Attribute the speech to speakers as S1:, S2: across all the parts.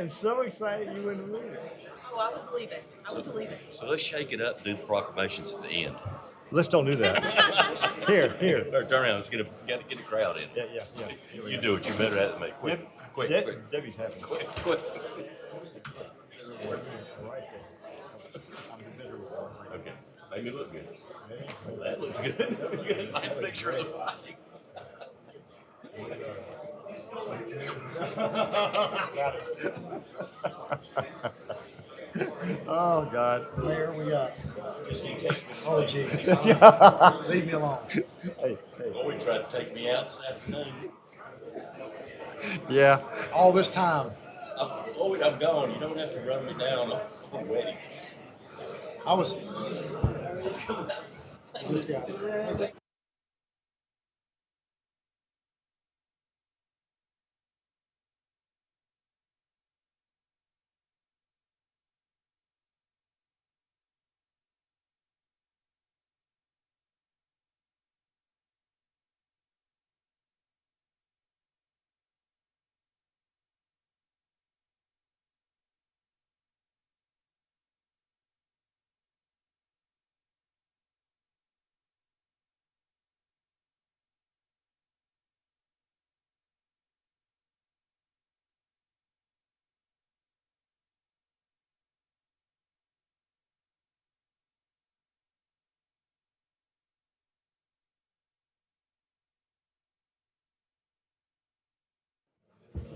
S1: am so excited you wouldn't believe it.
S2: Oh, I would believe it. I would believe it.
S3: So let's shake it up and do the proclamations at the end.
S1: Let's don't do that. Here.
S3: Or turn around. Let's get a crowd in.
S1: Yeah. Here we
S3: You
S1: go.
S3: do it. You're better at it than me. Quick. Quick.
S1: Debbie's happy.
S3: Quick.
S1: Right there.
S3: Okay. Make it look good. That looks good. Nice picture of the flag.
S1: Oh, God.
S4: Mayor, we got. Oh, Jesus. Leave me alone.
S1: Hey.
S3: Boy, tried to take me out this afternoon.
S1: Yeah.
S4: All this time,
S3: I'm gone. You don't have to run me down. I'm ready.
S4: I was. This guy.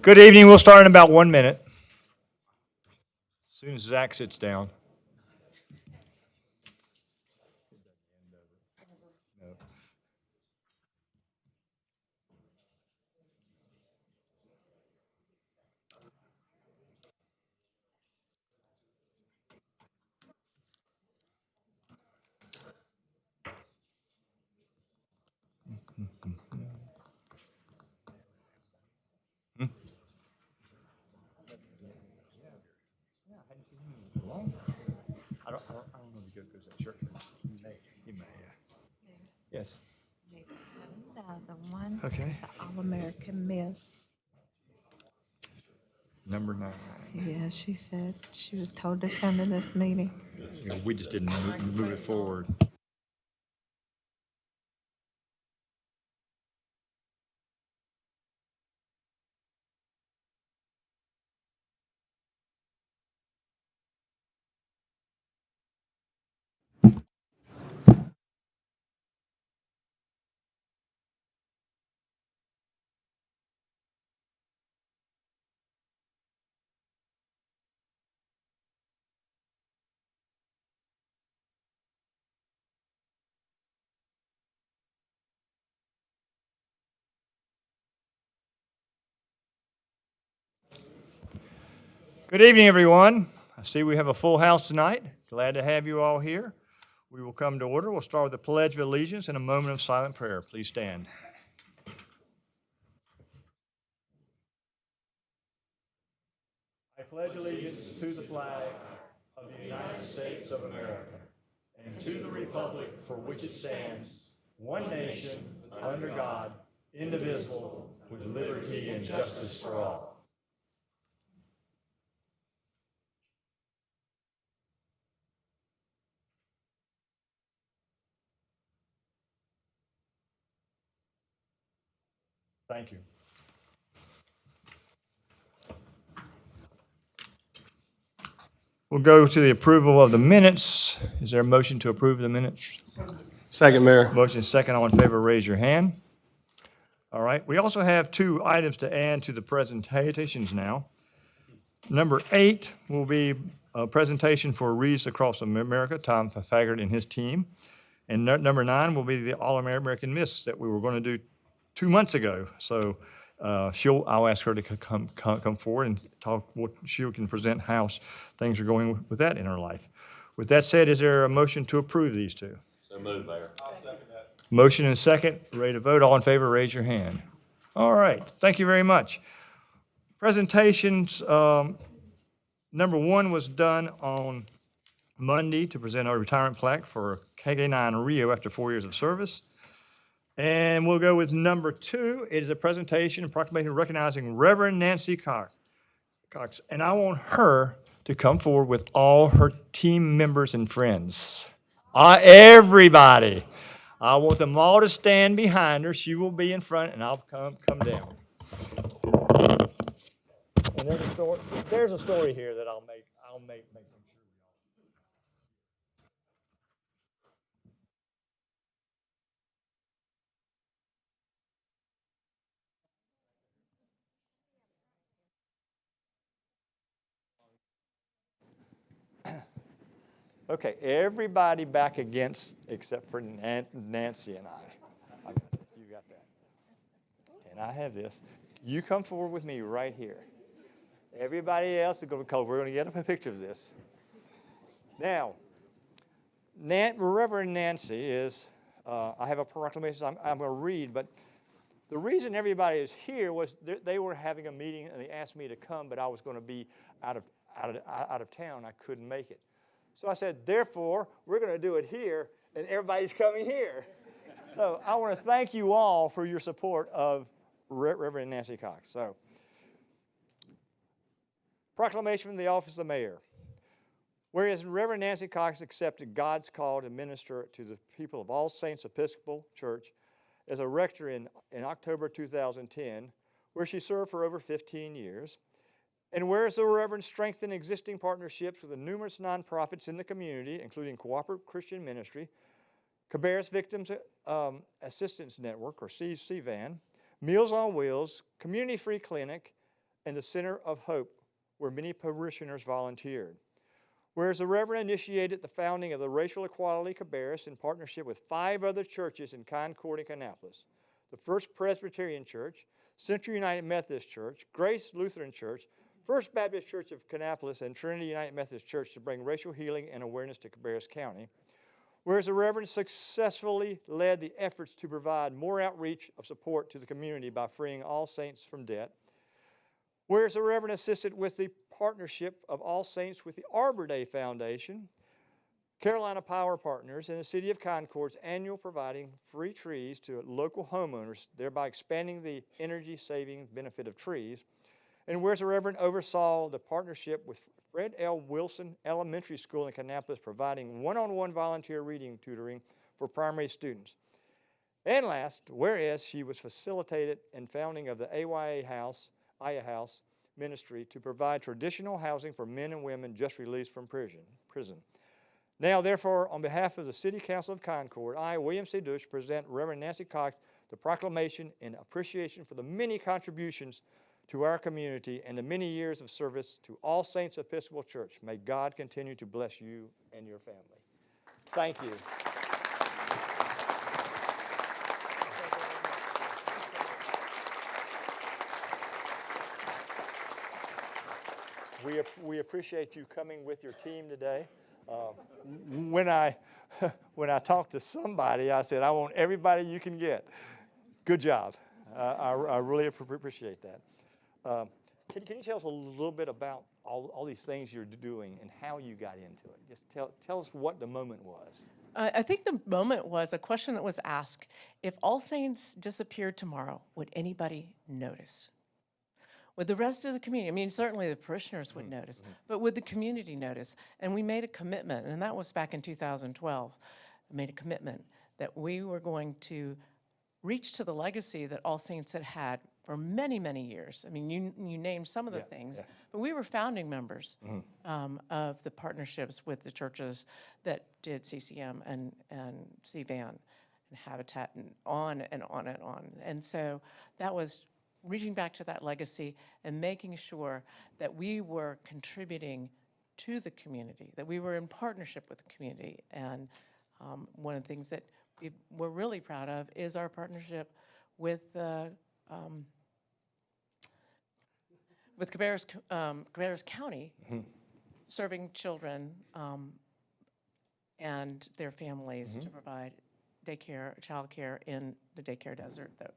S1: Good evening. We'll start in about 1 minute. As soon as Zach sits down. I don't know if he goes to church. He may, yeah. Yes.
S5: The one
S1: Okay.
S5: is an All-American Miss.
S1: Number 9.
S5: Yeah, she said she was told to come to this meeting.
S1: We just didn't move it forward. Good evening, everyone. I see we have a full house tonight. Glad to have you all here. We will come to order. We'll start with the Pledge of Allegiance and a moment of silent prayer. Please stand. I pledge allegiance to the flag of the United States of America and to the republic for which it stands, one nation, under God, indivisible, with liberty and justice for all. Thank you. We'll go to the approval of the minutes. Is there a motion to approve the minutes?
S6: Second, Mayor.
S1: Motion is second. All in favor, raise your hand. All right. We also have 2 items to add to the presentations now. Number 8 will be a presentation for Wreaths Across America, Tom Faggart and his team. And number 9 will be the All-American Miss that we were going to do 2 months ago. So I'll ask her to come forward and talk. She can present how things are going with that in her life. With that said, is there a motion to approve these 2?
S3: So move, Mayor.
S1: Motion and second. Ready to vote. All in favor, raise your hand. All right. Thank you very much. Presentations. Number 1 was done on Monday to present our retirement plaque for KK9 Rio after 4 years of service. And we'll go with number 2. It is a presentation and proclamation recognizing Reverend Nancy Cox Cox, and I want her to come forward with all her team members and friends. Everybody. I want them all to stand behind her. She will be in front, and I'll come down. And there's a story here that I'll make sure. Okay, everybody back against except for Nancy and I. Got this. You got that. And I have this. You come forward with me right here. Everybody else is going to come. We're going to get up a picture of this. Now, Reverend Nancy is, I have a proclamation I'm going to read, but the reason everybody is here was they were having a meeting and they asked me to come, but I was going to be out of town. I couldn't make it. So I said, therefore, we're going to do it here, and everybody's coming here. So I want to thank you all for your support of Reverend Nancy Cox. So, proclamation from the office of the mayor. Whereas Reverend Nancy Cox accepted God's call to minister to the people of All Saints Episcopal Church as a rector in October 2010, where she served for over 15 years. And whereas the Reverend strengthened existing partnerships with the numerous nonprofits in the community, including Cooperative Christian Ministry, Cabarrus Victims Assistance Network, or CVAN, Meals on Wheels, Community Free Clinic, and the Center of Hope, where many parishioners volunteered. Whereas the Reverend initiated the founding of the Racial Equality Cabarrus in partnership with 5 other churches in Concord and Kannapolis, the First Presbyterian Church, Central United Methodist Church, Grace Lutheran Church, First Baptist Church of Kannapolis, and Trinity United Methodist Church to bring racial healing and awareness to Cabarrus County. Whereas the Reverend successfully led the efforts to provide more outreach of support to the community by freeing All Saints from debt. Whereas the Reverend assisted with the partnership of All Saints with the Arbor Day Foundation, Carolina Power Partners, and the City of Concord's annual providing free trees to local homeowners, thereby expanding the energy-saving benefit of trees. And whereas the Reverend oversaw the partnership with Fred L. Wilson Elementary School in Kannapolis, providing one-on-one volunteer reading tutoring for primary students. And last, whereas she was facilitated in founding of the Aya House Ministry to provide traditional housing for men and women just released from prison. Now, therefore, on behalf of the City Council of Concord, I, William C. Dush, present Reverend Nancy Cox the proclamation in appreciation for the many contributions to our community and the many years of service to All Saints Episcopal Church. May God continue to bless you and your family. Thank you. We appreciate you coming with your team today. When I talked to somebody, I said, I want everybody you can get. Good job. I really appreciate that. Can you tell us a little bit about all these things you're doing and how you got into it? Just tell us what the moment was.
S2: I think the moment was a question that was asked, if All Saints disappeared tomorrow, would anybody notice? Would the rest of the community, I mean, certainly the parishioners would notice, but would the community notice? And we made a commitment, and that was back in 2012. I made a commitment that we were going to reach to the legacy that All Saints had had for many, many years. I mean, you named some of the things, but we were founding members of the partnerships with the churches that did CCM and CVAN and Habitat and on and on and on. And so that was reaching back to that legacy and making sure that we were contributing to the community, that we were in partnership with the community. And one of the things that we're really proud of is our partnership with Cabarrus County, serving children and their families to provide daycare, childcare in the daycare desert that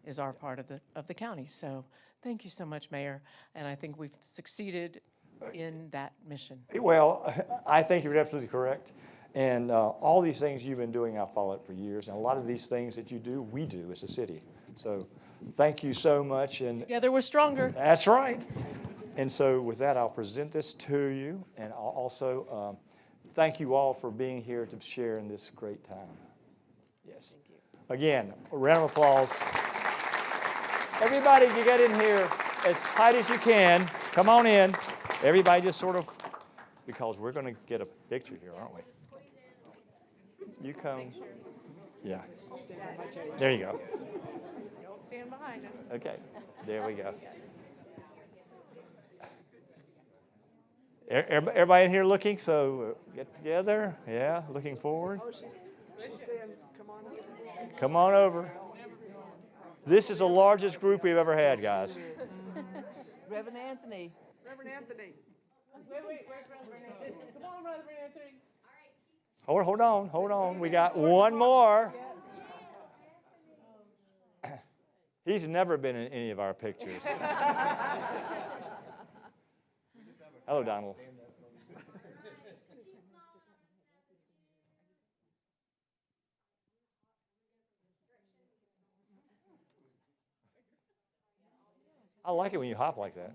S2: is our part of the county. So thank you so much, Mayor, and I think we've succeeded in that mission.
S1: Well, I think you're absolutely correct. And all these things you've been doing, I've followed for years. And a lot of these things that you do, we do as a city. So thank you so much. And
S2: together we're stronger.
S1: that's right. And so with that, I'll present this to you, and I'll also thank you all for being here to share in this great time. Yes. Again, a round of applause. Everybody, you get in here as tight as you can. Come on in. Everybody just sort of, because we're going to get a picture here, aren't we? You come. Yeah. There you go.
S2: Don't stand behind him.
S1: Okay, there we go. Everybody in here looking, so get together. Yeah, looking forward.
S6: She's saying, come on over.
S1: Come on over. This is the largest group we've ever had, guys.
S7: Reverend Anthony.
S6: Reverend Anthony.
S2: Wait, where's Brother Anthony? Come on, Brother Anthony.
S1: Hold on. We got one more. He's never been in any of our pictures. Hello, Donald. I like it when you hop like that.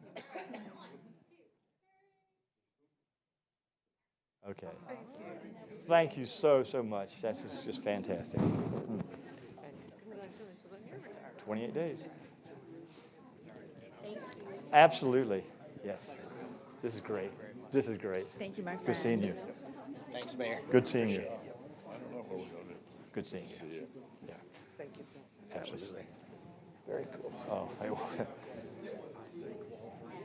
S1: Okay. Thank you so much. That's just fantastic. 28 days. Absolutely. Yes. This is great.
S5: Thank you, my friend.
S1: Good seeing you.
S3: Thanks, Mayor.
S1: Good seeing you. Good seeing you. Yeah.
S6: Thank you.
S1: Absolutely. Very cool. Oh,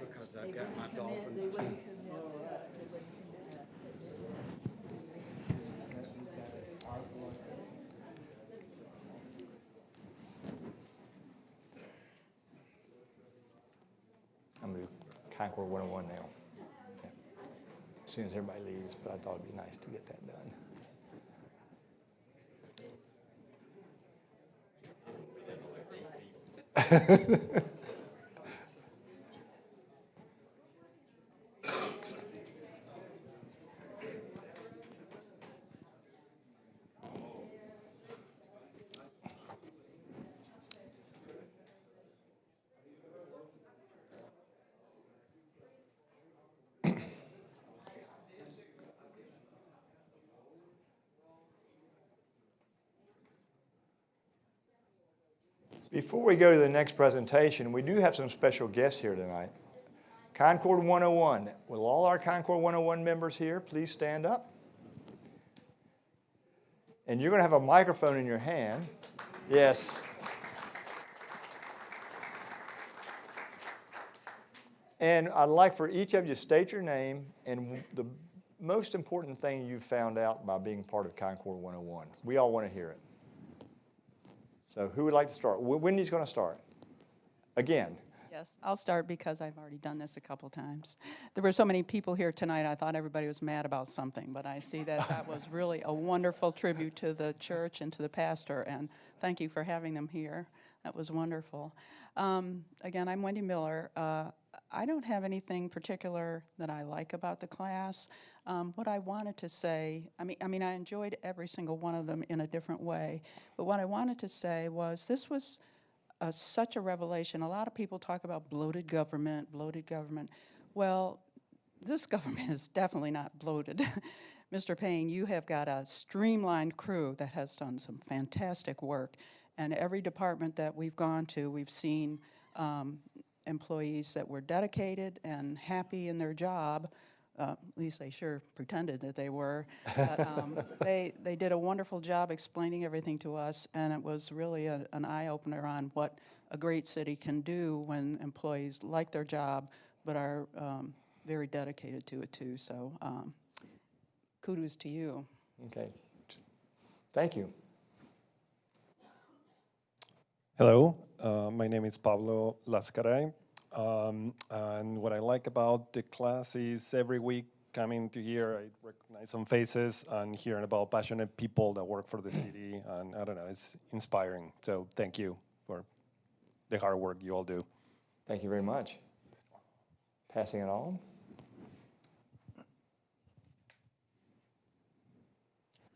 S4: Because I've got my dolphins too.
S1: I'm going to do Concord 101 now. Yeah. As soon as everybody leaves, but I thought it'd be nice to get that done. Before we go to the next presentation, we do have some special guests here tonight. Concord 101. Will all our Concord 101 members here please stand up? And you're going to have a microphone in your hand. Yes. And I'd like for each of you to state your name and the most important thing you found out by being part of Concord 101. We all want to hear it. So who would like to start? Wendy's going to start. Again.
S7: Yes, I'll start because I've already done this a couple times. There were so many people here tonight, I thought everybody was mad about something, but I see that that was really a wonderful tribute to the church and to the pastor, and thank you for having them here. That was wonderful. Again, I'm Wendy Miller. I don't have anything particular that I like about the class. What I wanted to say, I mean, I enjoyed every single one of them in a different way, but what I wanted to say was this was such a revelation. A lot of people talk about bloated government. Well, this government is definitely not bloated. Mr. Payne, you have got a streamlined crew that has done some fantastic work, and every department that we've gone to, we've seen employees that were dedicated and happy in their job. At least they sure pretended that they were. But, they did a wonderful job explaining everything to us, and it was really an eye-opener on what a great city can do when employees like their job but are very dedicated to it too. So kudos to you.
S1: Okay. Thank you.
S8: Hello, my name is Pablo Lascaray. And what I like about the class is every week coming to here, I recognize some faces and hearing about passionate people that work for the city. And I don't know, it's inspiring. So thank you for the hard work you all do.
S1: Thank you very much. Passing it on.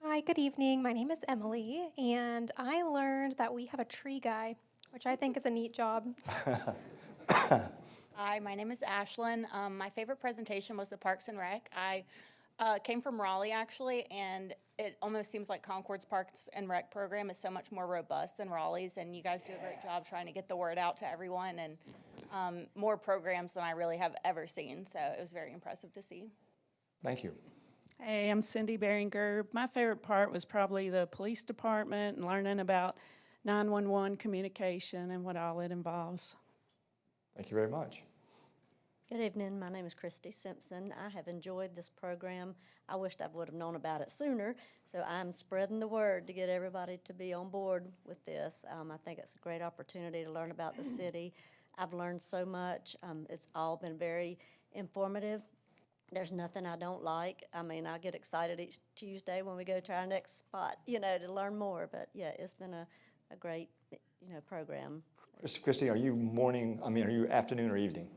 S9: Hi, good evening. My name is Emily, and I learned that we have a tree guy, which I think is a neat job.
S10: Hi, my name is Ashlyn. My favorite presentation was the Parks and Rec. I came from Raleigh, actually, and it almost seems like Concord's Parks and Rec program is so much more robust than Raleigh's, and you guys do a great job trying to get the word out to everyone, and more programs than I really have ever seen, so it was very impressive to see.
S1: Thank you.
S11: Hey, I'm Cindy Beringer. My favorite part was probably the police department and learning about 911 communication and what all it involves.
S1: Thank you very much.
S12: Good evening. My name is Christy Simpson. I have enjoyed this program. I wished I would have known about it sooner, so I'm spreading the word to get everybody to be on board with this. I think it's a great opportunity to learn about the city. I've learned so much. It's all been very informative. There's nothing I don't like. I mean, I get excited each Tuesday when we go to our next spot, to learn more. But yeah, it's been a great, program.
S1: Christy, are you are you afternoon or evening?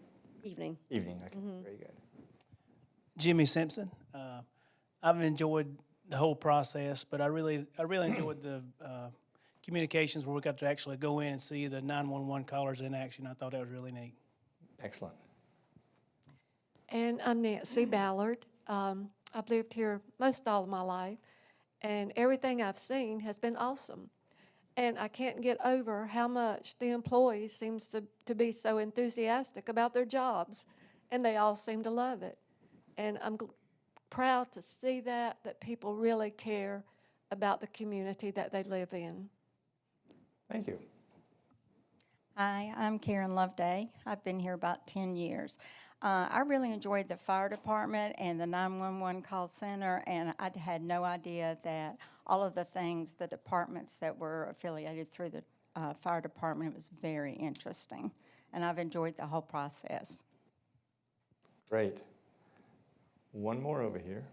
S12: Evening.
S1: Evening, okay, very good.
S13: Jimmy Simpson. I've enjoyed the whole process, but I really enjoyed the communications where we got to actually go in and see the 911 callers in action. I thought that was really neat.
S1: Excellent.
S14: And I'm Nancy Ballard. I've lived here most all of my life, and everything I've seen has been awesome. And I can't get over how much the employees seems to be so enthusiastic about their jobs, and they all seem to love it. And I'm proud to see that people really care about the community that they live in.
S1: Thank you.
S15: Hi, I'm Karen Loveday. I've been here about 10 years. I really enjoyed the fire department and the 911 call center, and I had no idea that all of the things, the departments that were affiliated through the fire department, it was very interesting, and I've enjoyed the whole process.
S1: Great. One more over here.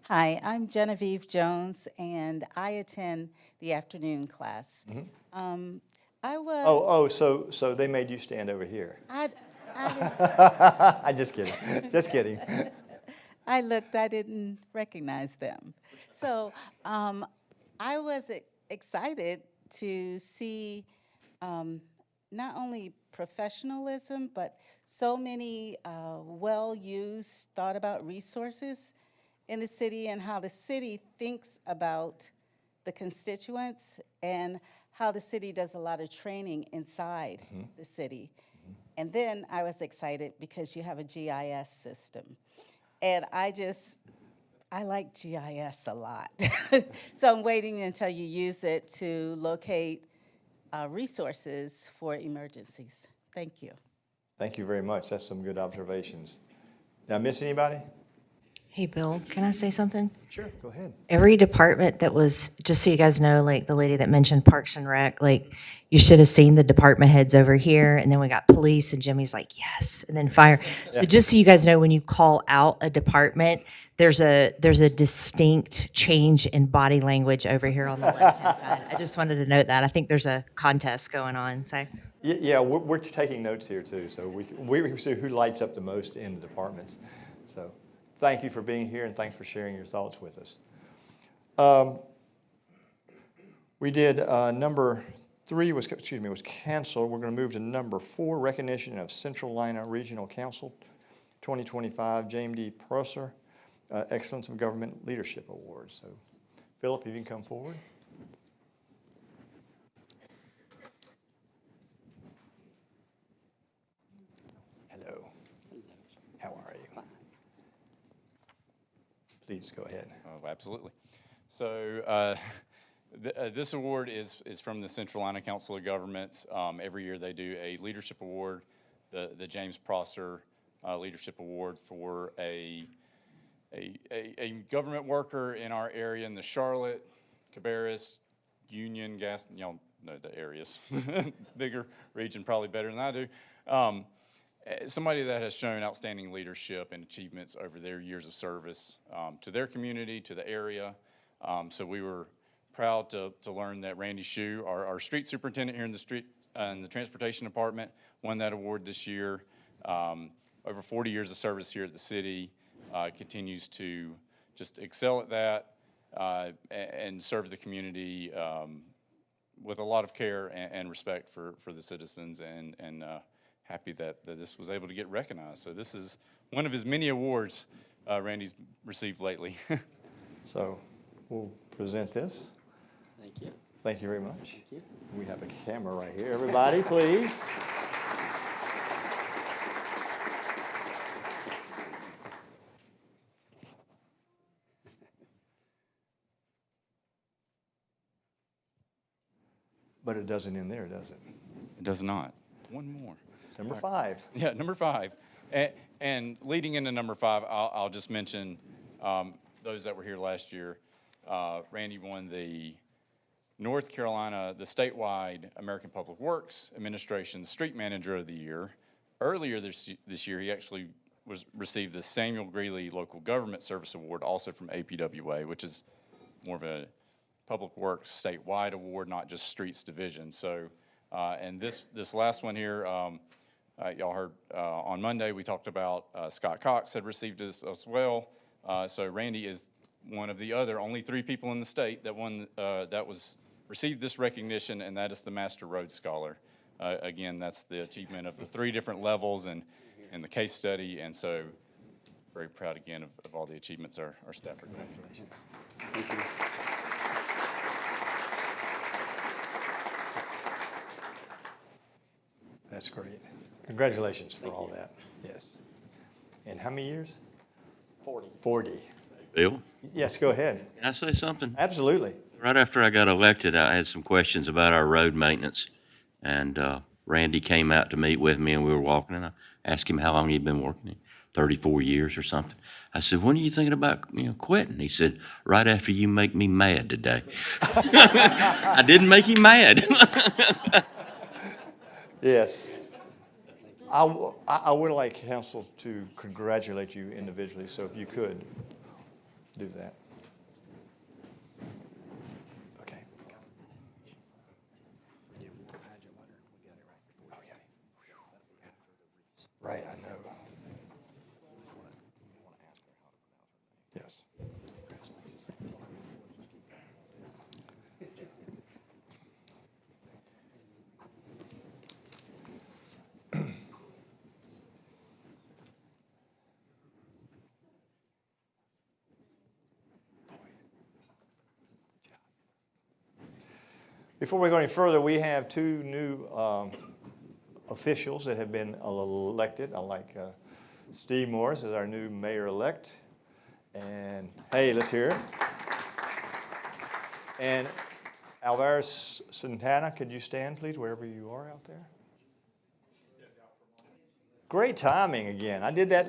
S16: Hi, I'm Genevieve Jones, and I attend the afternoon class.
S1: Mm-hmm.
S16: I was...
S1: So they made you stand over here.
S16: I
S1: I'm just kidding, just kidding.
S16: I looked, I didn't recognize them. So I was excited to see not only professionalism, but so many well-used, thought-about resources in the city, and how the city thinks about the constituents, and how the city does a lot of training inside the city. And then I was excited because you have a GIS system. And I like GIS a lot. So I'm waiting until you use it to locate resources for emergencies. Thank you.
S1: Thank you very much. That's some good observations. Did I miss anybody?
S17: Hey, Bill, can I say something?
S1: Sure, go ahead.
S17: Every department that was, just so you guys know, like the lady that mentioned Parks and Rec, like you should have seen the department heads over here, and then we got police, and Jimmy's like, yes, and then fire. So just so you guys know, when you call out a department, there's a distinct change in body language over here on the left-hand side. I just wanted to note that. I think there's a contest going on, so.
S1: Yeah, we're taking notes here too, so we see who lights up the most in the departments. So thank you for being here, and thanks for sharing your thoughts with us. We did number 3 was canceled. We're going to move to number 4, recognition of Central Lina Regional Council 2025 James D. Prosser Excellence of Government Leadership Award. So, Philip, if you can come forward. Hello. How are you? Please go ahead.
S18: Oh, absolutely. So this award is from the Central Lina Council of Governments. Every year they do a leadership award, the James Prosser Leadership Award for a government worker in our area in the Charlotte, Cabarrus, Union, Gaston, y'all know the areas, bigger region probably better than I do. Somebody that has shown outstanding leadership and achievements over their years of service to their community, to the area. So we were proud to learn that Randy Shue, our street superintendent here in the transportation department, won that award this year. Over 40 years of service here at the city, continues to just excel at that and serve the community with a lot of care and respect for the citizens, and happy that this was able to get recognized. So this is one of his many awards Randy's received lately.
S1: So we'll present this.
S19: Thank you.
S1: Thank you very much.
S19: Thank you.
S1: We have a camera right here. Everybody, please. But it doesn't end there, does it?
S18: It does not. One more.
S1: Number 5.
S18: Yeah, number 5. And leading into number 5, I'll just mention those that were here last year. Randy won the North Carolina, the statewide American Public Works Administration Street Manager of the Year. Earlier this year, he actually received the Samuel Greeley Local Government Service Award, also from APWA, which is more of a Public Works statewide award, not just streets division. So, and this last one here, y'all heard on Monday, we talked about Scott Cox had received this as well. So Randy is one of the only 3 people in the state that received this recognition, and that is the Master Road Scholar. Again, that's the achievement of the 3 different levels and the case study, and so very proud again of all the achievements our staff are doing.
S1: Congratulations.
S19: Thank you.
S1: That's great. Congratulations for all that. Yes. And how many years?
S19: 40.
S1: 40.
S3: Bill,
S1: Yes, go ahead.
S3: can I say something?
S1: Absolutely.
S3: Right after I got elected, I had some questions about our road maintenance. And Randy came out to meet with me, and we were walking, and I asked him how long he'd been working, 34 years or something. I said, when are you thinking about quitting? He said, right after you make me mad today. I didn't make him mad.
S1: Yes. I would like council to congratulate you individually, so if you could do that. Okay. Okay. Right, I know. Yes. Before we go any further, we have 2 new officials that have been elected. I like Steve Morris as our new mayor-elect. And hey, let's hear it. And Alvarez Santana, could you stand, please, wherever you are out there? Great timing again. I did that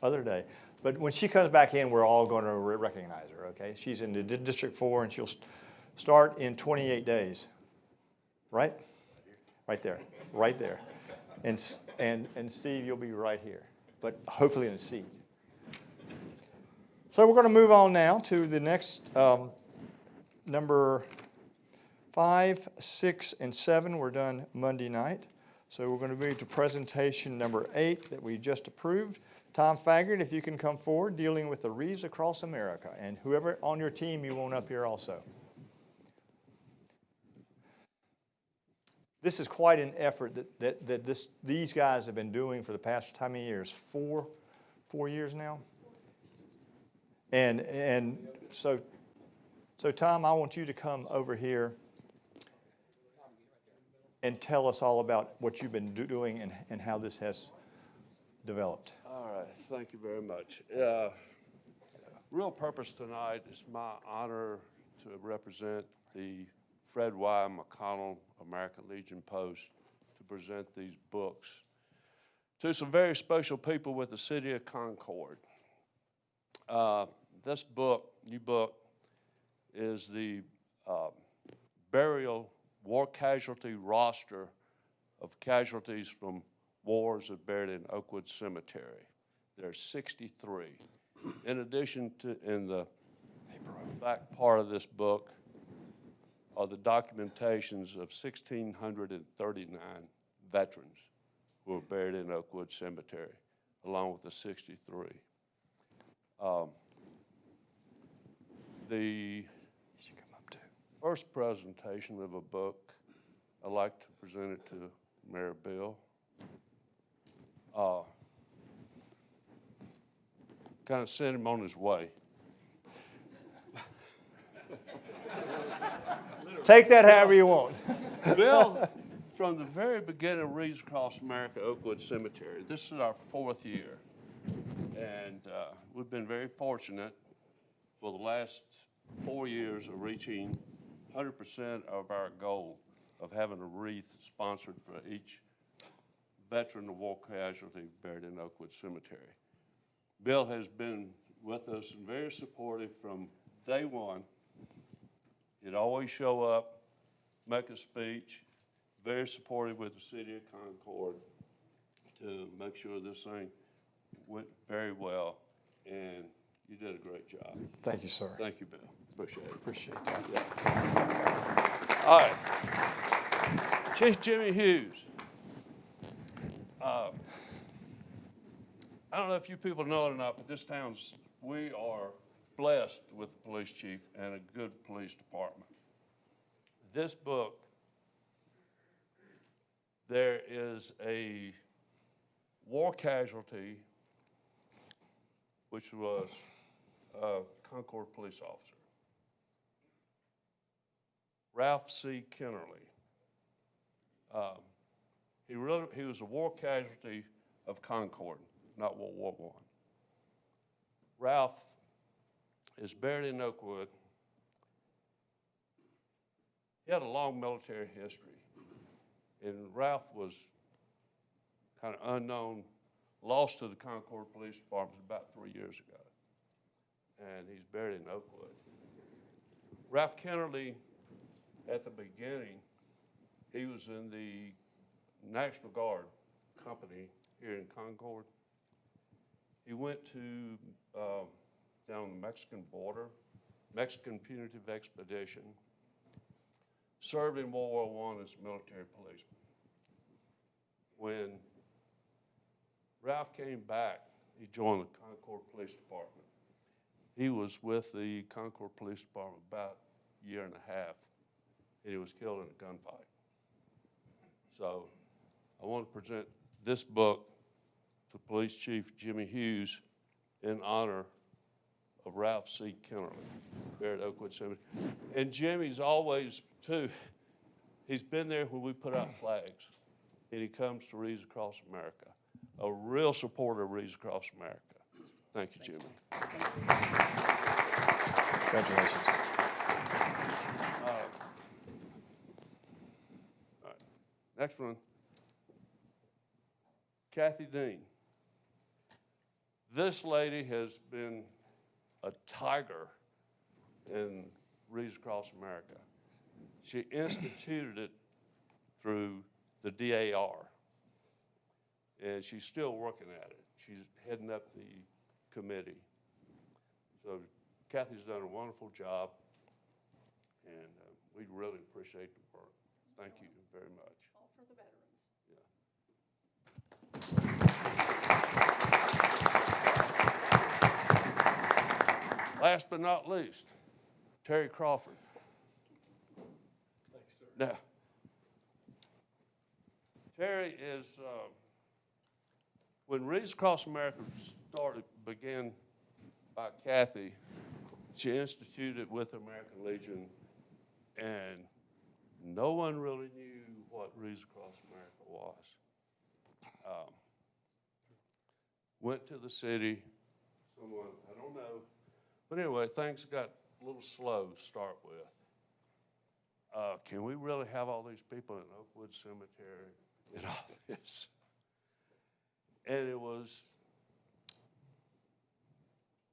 S1: other day. But when she comes back in, we're all going to recognize her, okay? She's in the District 4, and she'll start in 28 days, right? Right there, right there. And Steve, you'll be right here, but hopefully in a seat. So we're going to move on now to the next number 5, 6, and 7 were done Monday night. So we're going to move to presentation number 8 that we just approved. Tom Faggart, if you can come forward, dealing with the Wreaths Across America. And whoever on your team you want up here also. This is quite an effort that these guys have been doing for the past, how many years? 4 years now? And so Tom, I want you to come over here and tell us all about what you've been doing and how this has developed.
S20: All right, thank you very much. Real purpose tonight is my honor to represent the Fred Y. McConnell American Legion Post to present these books to some very special people with the city of Concord. This book, new book, is the burial war casualty roster of casualties from wars that buried in Oakwood Cemetery. There are 63. In addition to, in the back part of this book, are the documentations of 1,639 veterans who were buried in Oakwood Cemetery, along with the 63. first presentation of a book. I'd like to present it to Mayor Bill. Kind of sent him on his way.
S1: Take that however you want.
S20: Bill, from the very beginning of Reads Across America Oakwood Cemetery, this is our 4th year. And we've been very fortunate for the last 4 years of reaching 100% of our goal of having a wreath sponsored for each veteran of war casualty buried in Oakwood Cemetery. Bill has been with us and very supportive from day one. He'd always show up, make a speech, very supportive with the city of Concord to make sure this thing went very well, and you did a great job.
S1: Thank you, sir.
S20: Thank you, Bill. Appreciate it.
S1: Appreciate that.
S20: Yeah. All right. Chief Jimmy Hughes. I don't know if you people know it or not, but we are blessed with a police chief and a good police department. This book, there is a war casualty, which was a Concord police officer, Ralph C. Kennerly. He was a war casualty of Concord, not World War I. Ralph is buried in Oakwood. He had a long military history, and Ralph was kind of unknown, lost to the Concord Police Department about 3 years ago, and he's buried in Oakwood. Ralph Kennerly, at the beginning, he was in the National Guard company here in Concord. He went to down the Mexican border, Mexican Punitive Expedition, served in World War I as a military policeman. When Ralph came back, he joined the Concord Police Department. He was with the Concord Police Department about a year and a half, and he was killed in a gunfight. So I want to present this book to Police Chief Jimmy Hughes in honor of Ralph C. Kennerly, buried at Oakwood Cemetery. And Jimmy's always, too, he's been there when we put out flags, and he comes to Reads Across America, a real supporter of Reads Across America. Thank you, Jimmy.
S1: Congratulations.
S20: All right. Next one, Kathy Dean. This lady has been a tiger in Reads Across America. She instituted it through the DAR, and she's still working at it. She's heading up the committee. So Kathy's done a wonderful job, and we really appreciate the work. Thank you very much.
S7: All for the veterans.
S20: Last but not least, Terry Crawford.
S8: Thanks, sir.
S20: Now, Terry is, when Reads Across America began by Kathy, she instituted it with the American Legion, and no one really knew what Reads Across America was. Went to the city, someone, I don't know, but anyway, things got a little slow to start with. Can we really have all these people in Oakwood Cemetery and all this? And it was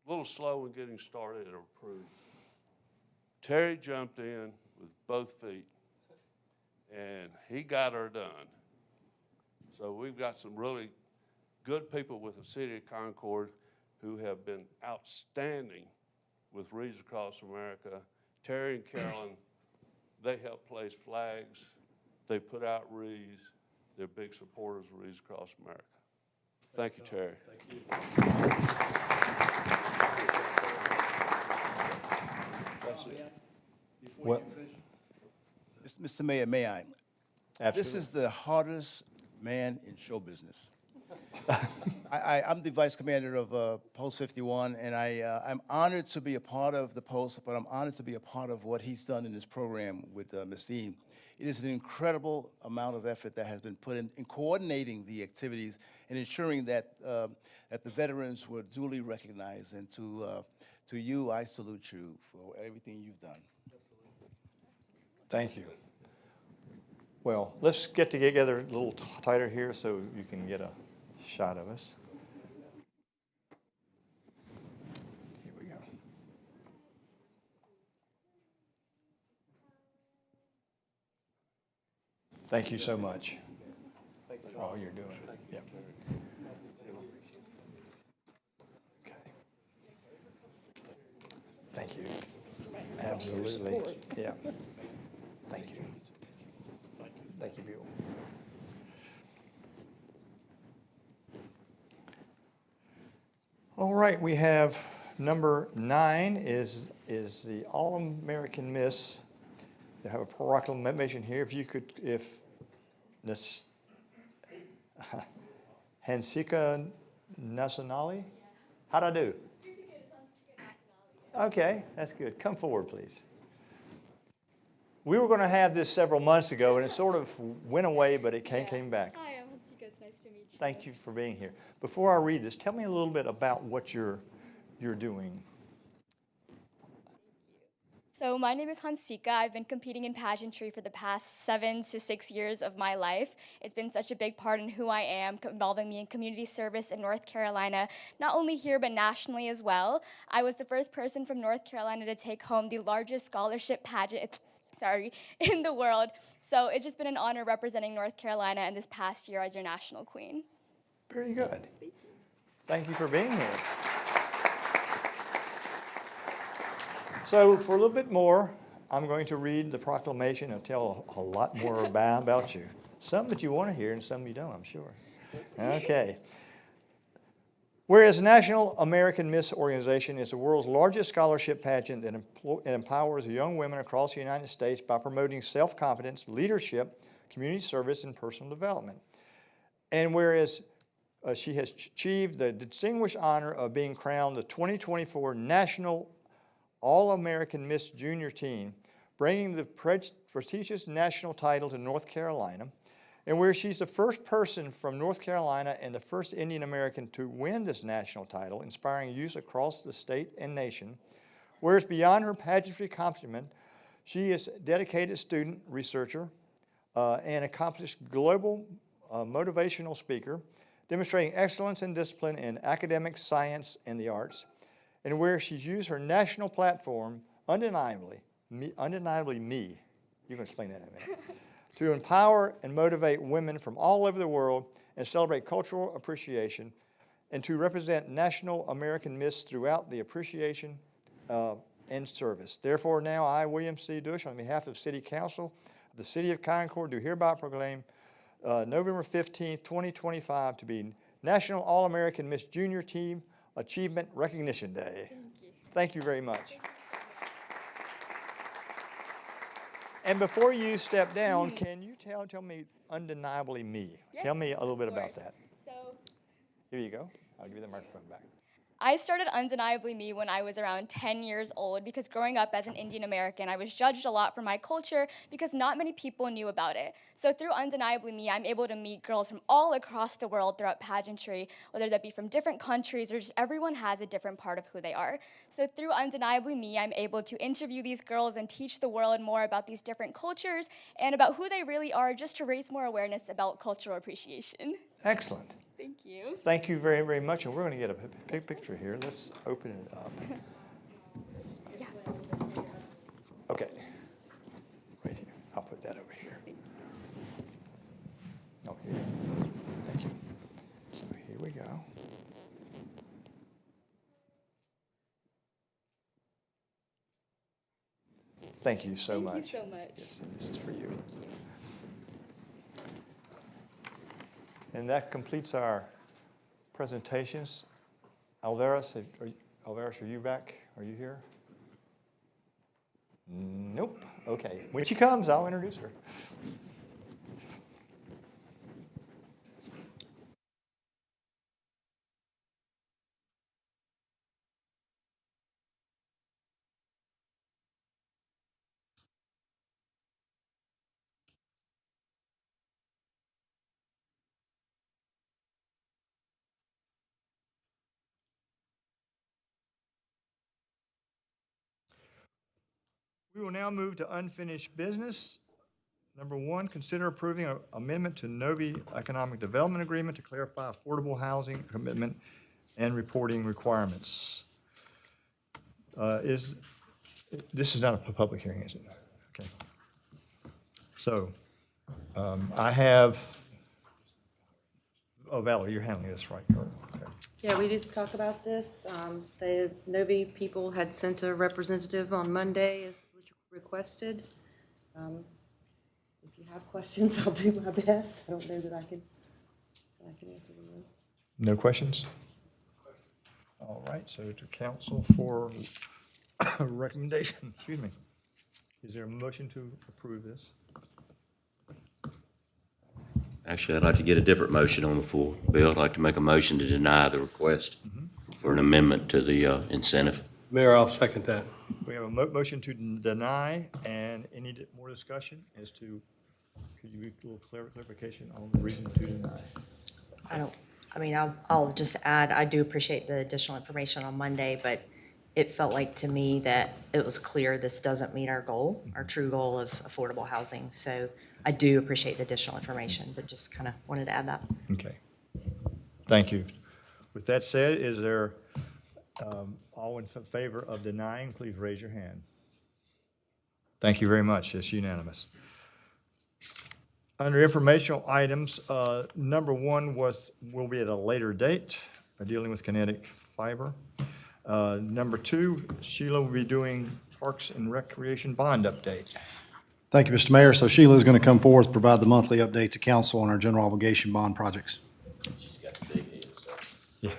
S20: a little slow in getting started or approved. Terry jumped in with both feet, and he got her done. So we've got some really good people with the city of Concord who have been outstanding with Reads Across America. Terry and Carolyn, they help place flags. They put out wreaths. They're big supporters of Reads Across America. Thank you, Terry.
S8: Thank you.
S20: That's it.
S4: Before
S1: What?
S4: you finish, Mr. Mayor, may I? This
S1: Absolutely.
S4: is the hardest man in show business. I'm the vice commander of Post 51, and I'm honored to be a part of the Post, but I'm honored to be a part of what he's done in this program with Ms. Dean. It is an incredible amount of effort that has been put in coordinating the activities and ensuring that that the veterans were duly recognized. And to you, I salute you for everything you've done.
S1: Thank you. Well, let's get together a little tighter here so you can get a shot of us. Here we go. Thank you so much for all you're doing. Yep. Okay. Thank you. Absolutely. Yeah. Thank you. Thank you, Bill. All right, we have number 9 is the All-American Miss. They have a proclamation here. If you could, if Hansika Nasanali, how'd I do? Okay, that's good. Come forward, please. We were going to have this several months ago, and it sort of went away, but it came back.
S21: Hi, I'm Hansika. It's nice to meet you.
S1: Thank you for being here. Before I read this, tell me a little bit about what you're doing.
S21: So my name is Hansika. I've been competing in pageantry for the past 7 to 6 years of my life. It's been such a big part in who I am, involving me in community service in North Carolina, not only here but nationally as well. I was the first person from North Carolina to take home the largest scholarship pageant in the world. So it's just been an honor representing North Carolina and this past year as your national queen.
S1: Very good. Thank you for being here. So for a little bit more, I'm going to read the proclamation and tell a lot more about you. Some that you want to hear and some you don't, I'm sure. Okay. Whereas National American Miss Organization is the world's largest scholarship pageant that empowers young women across the United States by promoting self-confidence, leadership, community service, and personal development. And whereas she has achieved the distinguished honor of being crowned the 2024 National All-American Miss Junior Team, bringing the prestigious national title to North Carolina, and where she's the first person from North Carolina and the first Indian American to win this national title, inspiring youth across the state and nation. Whereas beyond her pageantry accomplishment, she is a dedicated student, researcher, and accomplished global motivational speaker, demonstrating excellence and discipline in academic science and the arts, and where she's used her national platform, undeniably me, you can explain that in a minute, to empower and motivate women from all over the world and celebrate cultural appreciation, and to represent National American Miss throughout the appreciation and service. Therefore, now I, William C. Dush, on behalf of City Council of the City of Concord, do hereby proclaim November 15th, 2025 to be National All-American Miss Junior Team Achievement Recognition Day.
S21: Thank you.
S1: Thank you very much. And before you step down, can you tell me undeniably me?
S21: Yes,
S1: tell me a little bit
S21: of
S1: about
S21: course.
S1: that.
S21: So
S1: Here you go. I'll give you the microphone back.
S21: I started Undeniably Me when I was around 10 years old because growing up as an Indian American, I was judged a lot for my culture because not many people knew about it. So through Undeniably Me, I'm able to meet girls from all across the world throughout pageantry, whether that be from different countries or just everyone has a different part of who they are. So through Undeniably Me, I'm able to interview these girls and teach the world more about these different cultures and about who they really are, just to raise more awareness about cultural appreciation.
S1: Excellent.
S21: Thank you.
S1: Thank you very, very much. And we're going to get a big picture here. Let's open it up. Okay. Right here. I'll put that over here. Oh, here. Thank you. So here we go. Thank you so much.
S21: Thank you so much.
S1: Yes, and this is for you. And that completes our presentations. Alvarez, are you back? Are you here? Nope. Okay. When she comes, I'll introduce her. We will now move to unfinished business. Number one, consider approving an amendment to Novi Economic Development Agreement to clarify affordable housing commitment and reporting requirements. This is not a public hearing, is it? Okay. So, I have, oh, Valerie, you're handling this, right? Okay.
S2: Yeah, we did talk about this. The Novi people had sent a representative on Monday as requested. If you have questions, I'll do my best. I don't know that I can answer them.
S1: No questions? All right, so to council for a recommendation, excuse me. Is there a motion to approve this?
S3: Actually, I'd like to get a different motion on the floor. Bill, I'd like to make a motion to deny the request for an amendment to the incentive.
S19: Mayor, I'll second that.
S1: We have a motion to deny, and any more discussion as to, could you give a little clarification on the reason to deny?
S17: I'll just add, I do appreciate the additional information on Monday, but it felt like to me that it was clear this doesn't meet our goal, our true goal of affordable housing. So I do appreciate the additional information, but just kind of wanted to add that.
S1: Okay. Thank you. With that said, is there, all in favor of denying, please raise your hand. Thank you very much. It's unanimous. Under informational items, number one will be at a later date, dealing with Kinetic Fiber. Number two, Sheila will be doing Parks and Recreation bond update.
S22: Thank you, Mr. Mayor. So Sheila is going to come forth, provide the monthly update to council on our general obligation bond projects.
S3: She's got a big head, so.
S1: Yeah.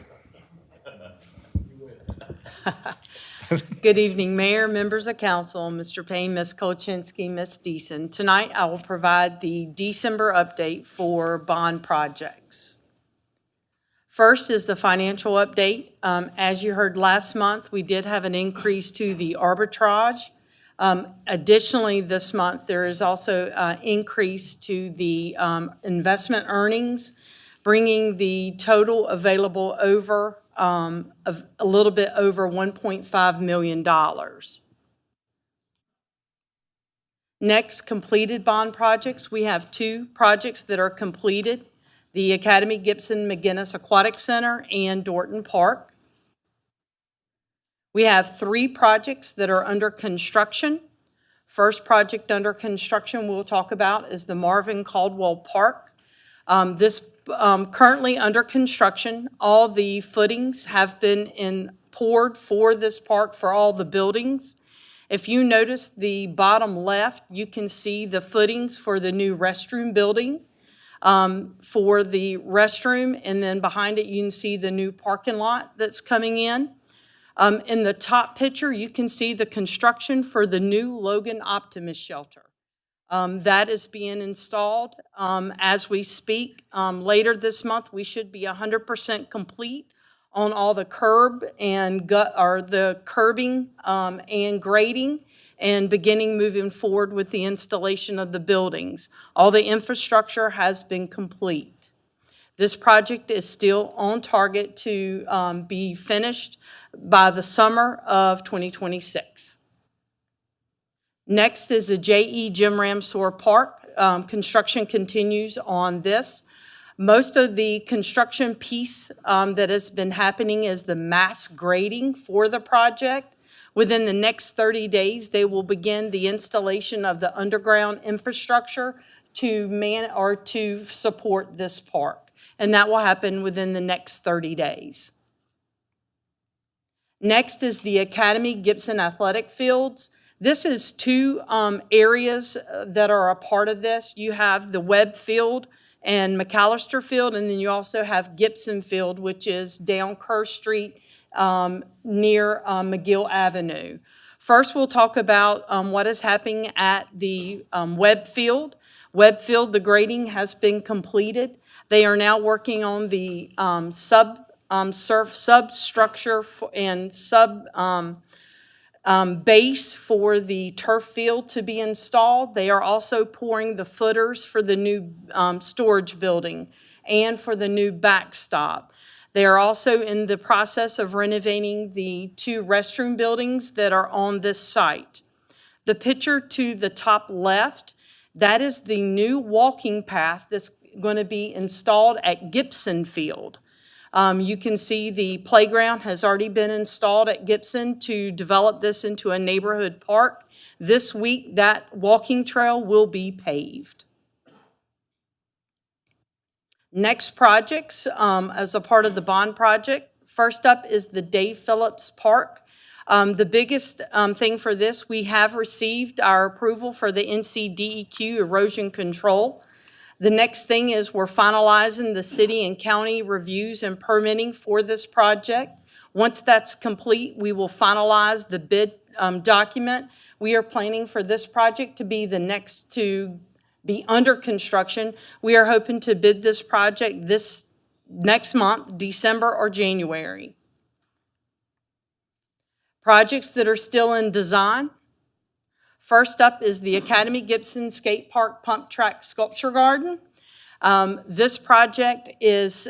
S23: Good evening, Mayor, members of council, Mr. Payne, Ms. Kolchinsky, Ms. Deason. Tonight, I will provide the December update for bond projects. First is the financial update. As you heard last month, we did have an increase to the arbitrage. Additionally, this month, there is also an increase to the investment earnings, bringing the total available over of a little bit over $1.5 million. Next, completed bond projects. We have two projects that are completed: the Academy Gibson McGinnis Aquatic Center and Dorton Park. We have three projects that are under construction. First project under construction we'll talk about is the Marvin Caldwell Park. This currently under construction. All the footings have been poured for this park for all the buildings. If you notice the bottom left, you can see the footings for the new restroom building. For the restroom, and then behind it you can see the new parking lot that's coming in. In the top picture, you can see the construction for the new Logan Optimus shelter. That is being installed as we speak. Later this month, we should be 100% complete on all the curb and the curbing and grading, and beginning moving forward with the installation of the buildings. All the infrastructure has been complete. This project is still on target to be finished by the summer of 2026. Next is the J.E. Jim Ramsor Park. Construction continues on this. Most of the construction piece that has been happening is the mass grading for the project. Within the next 30 days, they will begin the installation of the underground infrastructure to support this park. And that will happen within the next 30 days. Next is the Academy Gibson Athletic Fields. This is two areas that are a part of this. You have the Webb Field and McAllister Field, and then you also have Gibson Field, which is down Kerr Street near McGill Avenue. First, we'll talk about what is happening at the Webb Field. Webb Field, the grading has been completed. They are now working on the substructure and base for the turf field to be installed. They are also pouring the footers for the new storage building and for the new backstop. They are also in the process of renovating the 2 restroom buildings that are on this site. The picture to the top left, that is the new walking path that's going to be installed at Gibson Field. You can see the playground has already been installed at Gibson to develop this into a neighborhood park. This week, that walking trail will be paved. Next projects, as a part of the bond project, first up is the Dave Phillips Park. The biggest thing for this, we have received our approval for the NCDEQ erosion control. The next thing is we're finalizing the city and county reviews and permitting for this project. Once that's complete, we will finalize the bid document. We are planning for this project to be the next to be under construction. We are hoping to bid this project this next month, December or January. Projects that are still in design. First up is the Academy Gibson Skate Park Pump Track Sculpture Garden. This project is,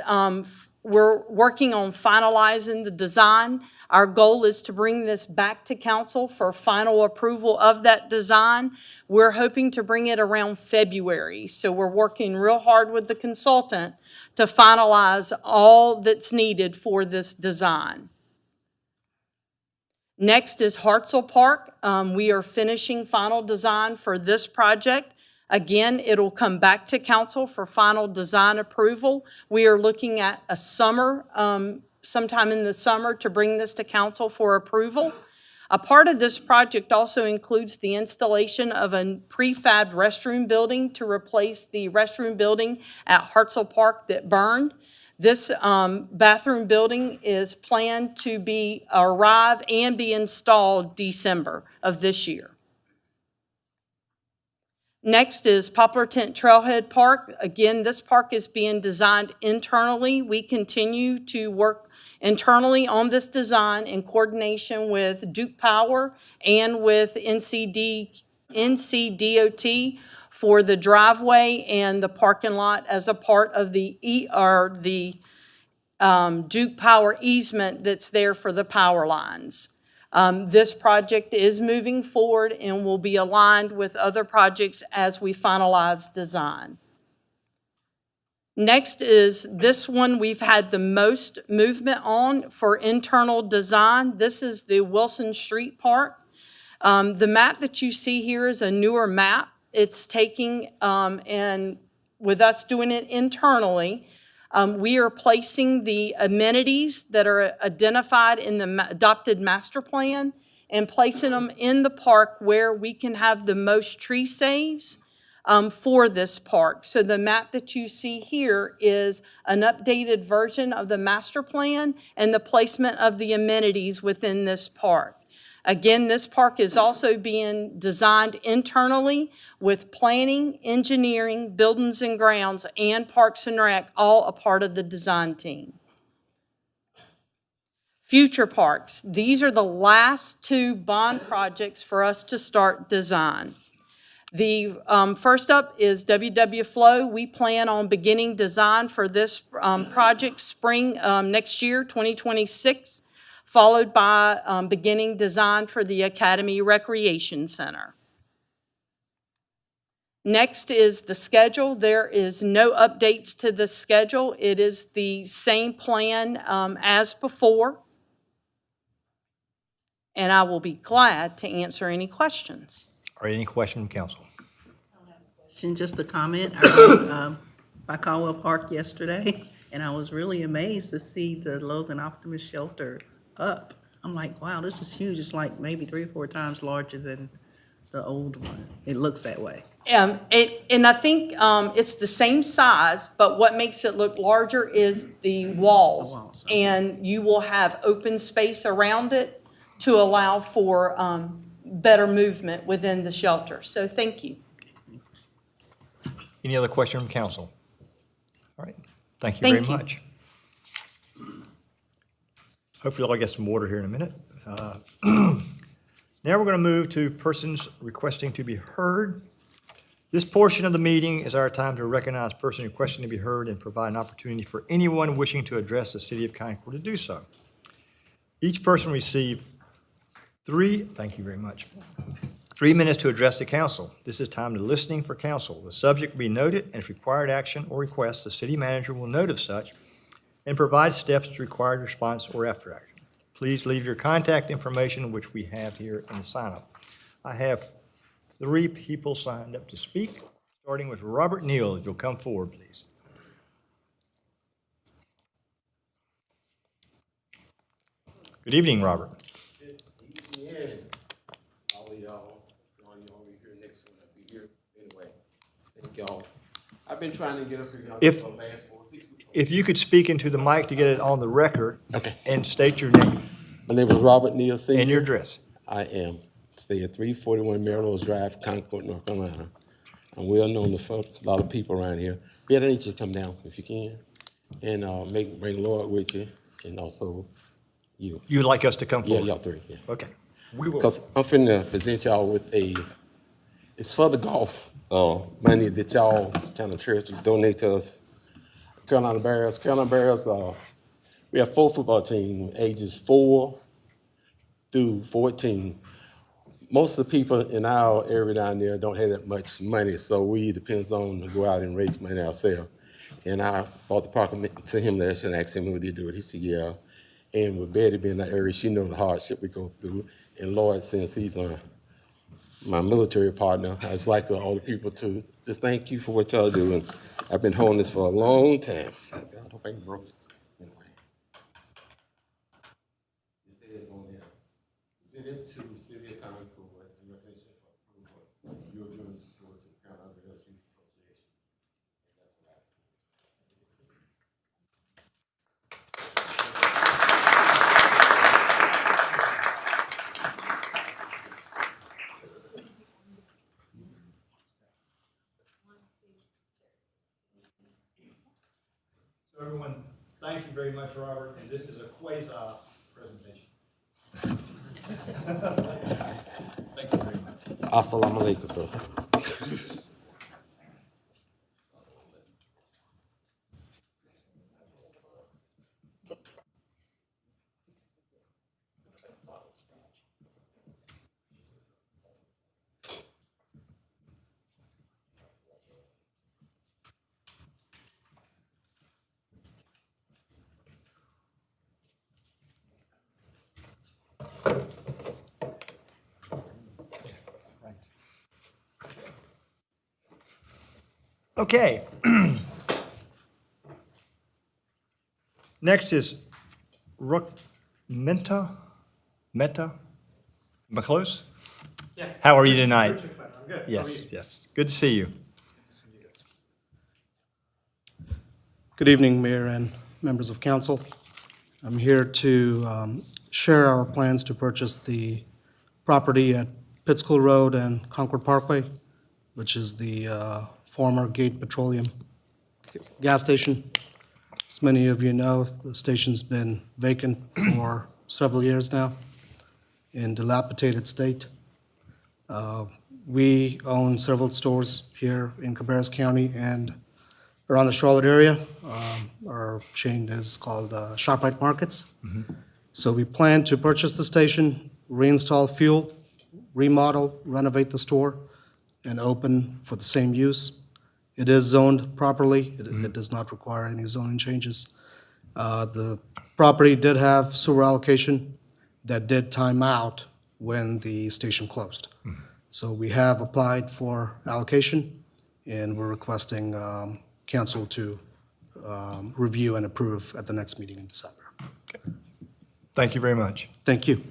S23: we're working on finalizing the design. Our goal is to bring this back to council for final approval of that design. We're hoping to bring it around February. So we're working real hard with the consultant to finalize all that's needed for this design. Next is Hartzell Park. We are finishing final design for this project. Again, it'll come back to council for final design approval. We are looking at a summer, sometime in the summer, to bring this to council for approval. A part of this project also includes the installation of a prefab restroom building to replace the restroom building at Hartzell Park that burned. This bathroom building is planned to arrive and be installed December of this year. Next is Poplar Tent Trailhead Park. Again, this park is being designed internally. We continue to work internally on this design in coordination with Duke Power and with NCDOT for the driveway and the parking lot as a part of the Duke Power easement that's there for the power lines. This project is moving forward and will be aligned with other projects as we finalize design. Next is this one we've had the most movement on for internal design. This is the Wilson Street Park. The map that you see here is a newer map. It's taking, and with us doing it internally, we are placing the amenities that are identified in the adopted master plan and placing them in the park where we can have the most tree saves for this park. So the map that you see here is an updated version of the master plan and the placement of the amenities within this park. Again, this park is also being designed internally with planning, engineering, buildings and grounds, and Parks and Rec, all a part of the design team. Future parks. These are the last 2 bond projects for us to start design. The first up is WW Flow. We plan on beginning design for this project spring next year, 2026. Followed by beginning design for the Academy Recreation Center. Next is the schedule. There is no updates to the schedule. It is the same plan as before. And I will be glad to answer any questions.
S1: Or any question from council?
S5: Just a comment. I rode by Caldwell Park yesterday, and I was really amazed to see the Logan Optimus shelter up. I'm like, wow, this is huge. It's like maybe 3 or 4 times larger than the old one. It looks that way.
S23: And I think it's the same size, but what makes it look larger is the walls. and you will have open space around it to allow for better movement within the shelter. So thank you.
S1: Any other question from council? All right, thank you very
S23: Thank you.
S1: much. Hopefully I'll get some water here in a minute. Now we're going to move to persons requesting to be heard. This portion of the meeting is our time to recognize persons requesting to be heard and provide an opportunity for anyone wishing to address the city of Concord to do so. Each person received thank you very much, 3 minutes to address the council. This is time to listening for council. The subject will be noted, and if required action or request, the city manager will note of such and provide steps to required response or after action. Please leave your contact information, which we have here in the sign-up. I have 3 people signed up to speak, starting with Robert Neal. If you'll come forward, please. Good evening, Robert.
S6: All of y'all, Ron, you over here next one, I'll be here anyway. Thank y'all. I've been trying to get up here, y'all,
S1: If-
S6: for the last 4 or 6 weeks.
S1: If you could speak into the mic to get it on the record.
S6: Okay.
S1: And state your name
S6: My name is Robert Neal Sr.
S1: and your address.
S6: I am, stay at 341 Merrill's Drive, Concord, North Carolina. I'm well known to a lot of people around here. Yeah, I need you to come down if you can, and bring Lord with you, and also you.
S1: You'd like us to come
S6: Yeah,
S1: forward?
S6: y'all 3, yeah.
S1: Okay. We will.
S6: Because I'm finna present y'all with it's for the golf money that y'all kind of church donate to us. Carolina Bears, we have 4 football teams, ages 4 through 14. Most of the people in our area down there don't have that much money, so we depends on to go out and raise money ourselves. And I bought the property to him last year and asked him would he do it. He said, yeah. And with Betty being in that area, she knows the hardship we go through. And Lloyd, since he's my military partner, I just like all the people to just thank you for what y'all do. And I've been holding this for a long time. I hope I ain't broke it. Anyway. It says on there, City to City of Concord, and recognition for approval. You're doing support to the Carolina Bears Youth Association. That's what I
S1: So everyone, thank you very much, Robert, and this is a quasi-presentation. Thank you very much.
S6: Assalamu alaikum, brother.
S1: Okay. Next is Meta McClose? Yeah. How are you tonight?
S9: I'm good.
S1: Yes, yes. Good to see you.
S9: Good evening, Mayor and members of council. I'm here to share our plans to purchase the property at Pittsville Road and Concord Parkway, which is the former Gate Petroleum gas station. As many of you know, the station's been vacant for several years now in dilapidated state. We own several stores here in Cabarrus County and around the Charlotte area. Our chain is called ShopRite Markets. So we plan to purchase the station, reinstall fuel, remodel, renovate the store, and open for the same use. It is zoned properly. It does not require any zoning changes. The property did have sewer allocation that did time out when the station closed. So we have applied for allocation, and we're requesting council to review and approve at the next meeting in December.
S1: Thank you very much.
S9: Thank you.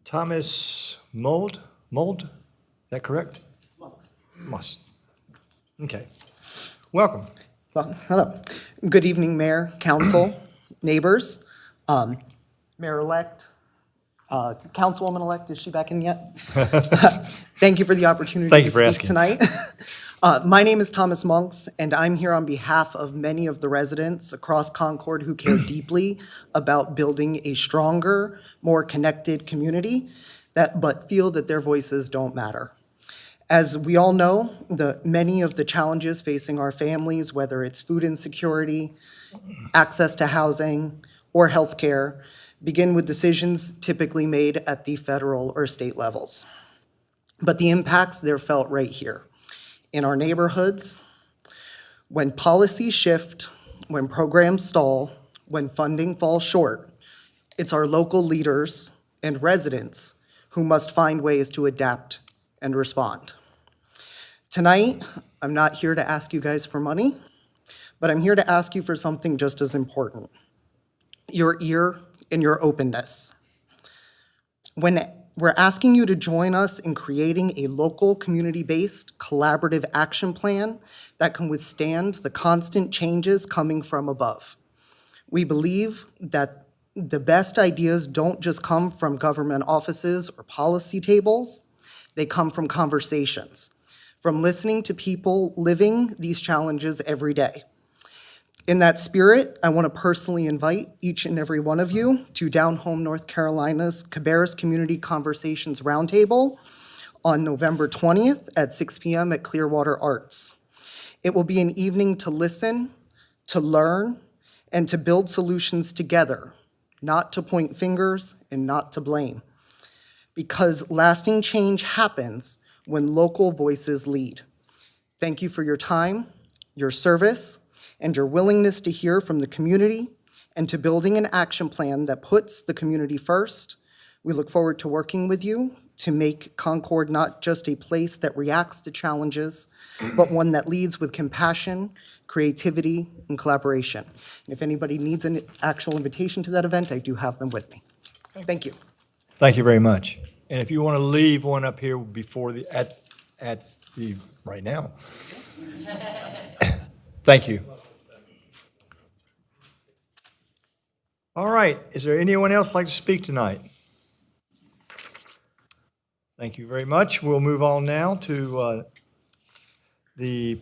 S1: Thomas Mold, is that correct? Moss. Okay. Welcome.
S10: Well, hello. Good evening, Mayor, Council, neighbors, Mayor-elect, Councilwoman-elect, is she back in yet? Thank you for the opportunity
S1: Thank
S10: to
S1: you for
S10: speak
S1: asking.
S10: tonight. My name is Thomas Monks, and I'm here on behalf of many of the residents across Concord who care deeply about building a stronger, more connected community, but feel that their voices don't matter. As we all know, many of the challenges facing our families, whether it's food insecurity, access to housing, or healthcare, begin with decisions typically made at the federal or state levels. But the impacts, they're felt right here, in our neighborhoods. When policies shift, when programs stall, when funding falls short, it's our local leaders and residents who must find ways to adapt and respond. Tonight, I'm not here to ask you guys for money, but I'm here to ask you for something just as important: your ear and your openness. When we're asking you to join us in creating a local, community-based, collaborative action plan that can withstand the constant changes coming from above. We believe that the best ideas don't just come from government offices or policy tables, they come from conversations, from listening to people living these challenges every day. In that spirit, I want to personally invite each and every one of you to Down Home, North Carolina's Cabarrus Community Conversations Roundtable on November 20th at 6 p.m. at Clearwater Arts. It will be an evening to listen, to learn, and to build solutions together, not to point fingers and not to blame. Because lasting change happens when local voices lead. Thank you for your time, your service, and your willingness to hear from the community and to building an action plan that puts the community first. We look forward to working with you to make Concord not just a place that reacts to challenges, but one that leads with compassion, creativity, and collaboration. And if anybody needs an actual invitation to that event, I do have them with me. Thank you.
S1: Thank you very much. And if you want to leave one up here before right now. Thank you. All right, is there anyone else like to speak tonight? Thank you very much. We'll move on now to the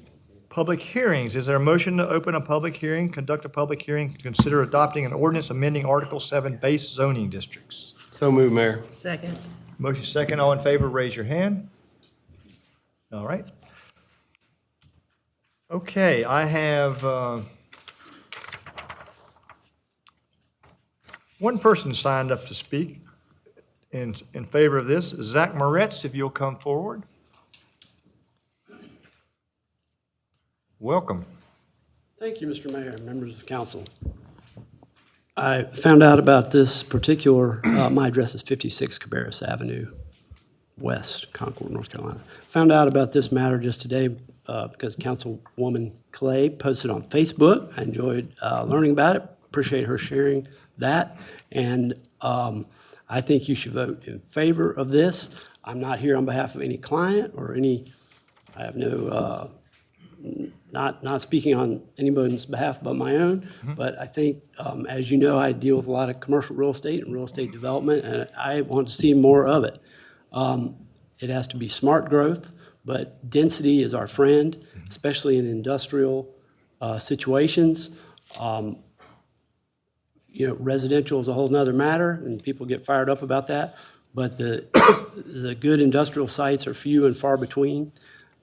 S1: public hearings. Is there a motion to open a public hearing, conduct a public hearing, consider adopting an ordinance amending Article 7 base zoning districts?
S19: So move, Mayor.
S5: Second.
S1: Motion second, all in favor, raise your hand. All right. Okay, I have one person signed up to speak in favor of this. Zach Moretz, if you'll come forward. Welcome.
S11: Thank you, Mr. Mayor, members of the council. I found out about this particular, my address is 56 Cabarrus Avenue West, Concord, North Carolina. Found out about this matter just today because Councilwoman Clay posted on Facebook. I enjoyed learning about it. Appreciate her sharing that. And I think you should vote in favor of this. I'm not here on behalf of any client or I have no, not speaking on anybody's behalf but my own, but I think, as you know, I deal with a lot of commercial real estate and real estate development, and I want to see more of it. It has to be smart growth, but density is our friend, especially in industrial situations. Residential is a whole nother matter, and people get fired up about that, but the good industrial sites are few and far between.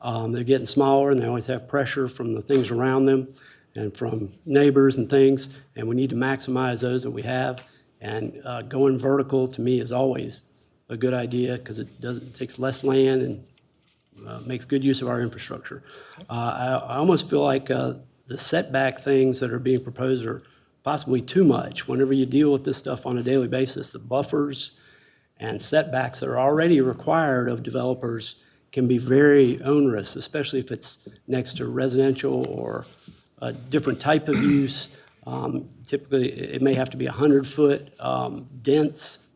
S11: They're getting smaller, and they always have pressure from the things around them and from neighbors and things, and we need to maximize those that we have. And going vertical, to me, is always a good idea because it takes less land and makes good use of our infrastructure. I almost feel like the setback things that are being proposed are possibly too much. Whenever you deal with this stuff on a daily basis, the buffers and setbacks that are already required of developers can be very onerous, especially if it's next to residential or a different type of use. Typically, it may have to be 100-foot dense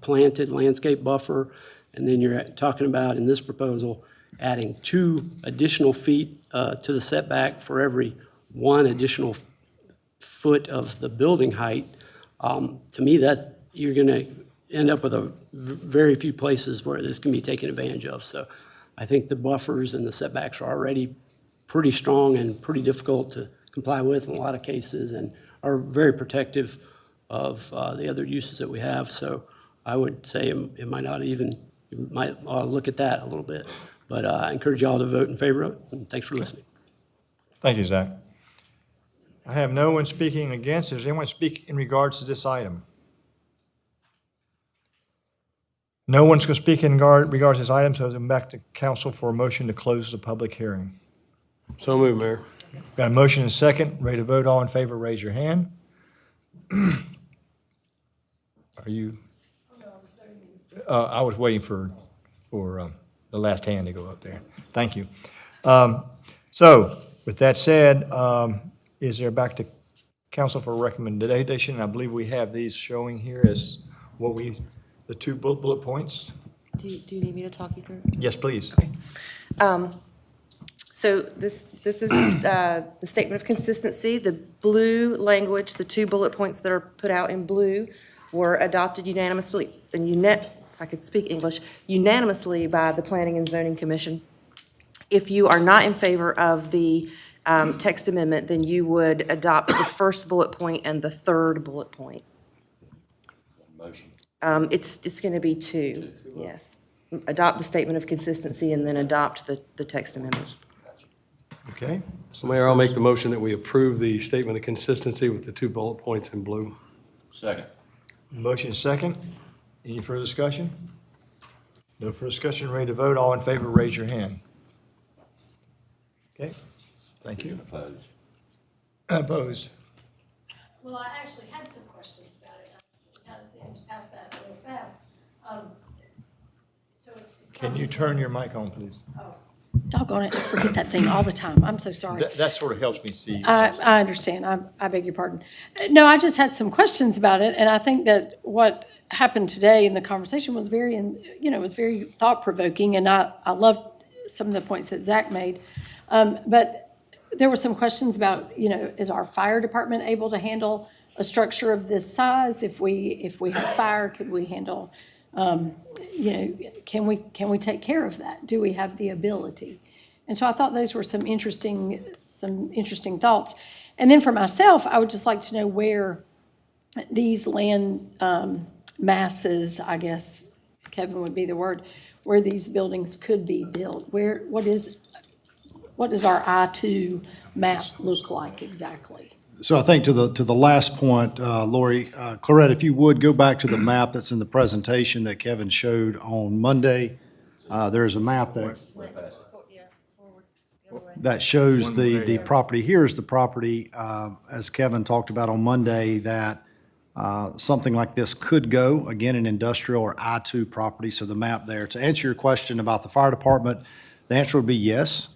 S11: planted landscape buffer. And then you're talking about, in this proposal, adding 2 additional feet to the setback for every 1 additional foot of the building height, to me, you're going to end up with very few places where this can be taken advantage of. So I think the buffers and the setbacks are already pretty strong and pretty difficult to comply with in a lot of cases, and are very protective of the other uses that we have. So I would say it might not even, you might look at that a little bit. But I encourage y'all to vote in favor of it, and thanks for listening.
S1: Thank you, Zach. I have no one speaking against. Does anyone speak in regards to this item? No one's going to speak in regards to this item, so I'm back to council for a motion to close the public hearing.
S19: So moved, Mayor.
S1: Got a motion and a second. Ready to vote? All in favor, raise your hand. Are you? I was waiting for the last hand to go up there. Thank you. So with that said, is there back to council for recommendation? I believe we have these showing here as the 2 bullet points.
S2: Do you need me to talk you through?
S1: Yes, please.
S2: So this is the statement of consistency. The blue language, the 2 bullet points that are put out in blue were adopted unanimously, and if I could speak English, unanimously by the Planning and Zoning Commission. If you are not in favor of the text amendment, then you would adopt the 1st bullet point and the 3rd bullet point.
S3: Motion.
S2: It's going to be 2, yes. Adopt the statement of consistency and then adopt the text amendment.
S1: Okay.
S19: So Mayor, I'll make the motion that we approve the statement of consistency with the 2 bullet points in blue.
S3: Second.
S1: Motion is second. Any further discussion? No further discussion. Ready to vote? All in favor, raise your hand. Okay. Thank you.
S3: Opposed.
S1: Opposed.
S12: Well, I actually had some questions about it, because it passed that really fast.
S1: Can you turn your mic on, please?
S12: Doggone it, I forget that thing all the time. I'm so sorry.
S1: That sort of helps me see.
S12: I understand. I beg your pardon. No, I just had some questions about it, and I think that what happened today in the conversation was very thought-provoking, and I loved some of the points that Zach made. But there were some questions about, is our fire department able to handle a structure of this size? If we have fire, could we handle, can we take care of that? Do we have the ability? And so I thought those were some interesting thoughts. And then for myself, I would just like to know where these land masses, I guess, Kevin would be the word, where these buildings could be built. What does our I-2 map look like exactly?
S22: So I think to the last point, Lori, Clarette, if you would go back to the map that's in the presentation that Kevin showed on Monday. There's a map that shows the property. Here's the property, as Kevin talked about on Monday, that something like this could go, again, an industrial or I-2 property, so the map there. To answer your question about the fire department, the answer would be yes.